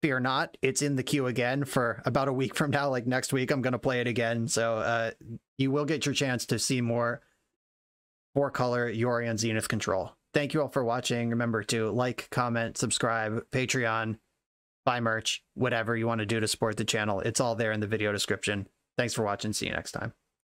fear not, it's in the queue again for about a week from now. Like next week, I'm going to play it again. So you will get your chance to see more 4-color Yorion Zenith control. Thank you all for watching. Remember to like, comment, subscribe, Patreon, buy merch, whatever you want to do to support the channel. It's all there in the video description. Thanks for watching. See you next time.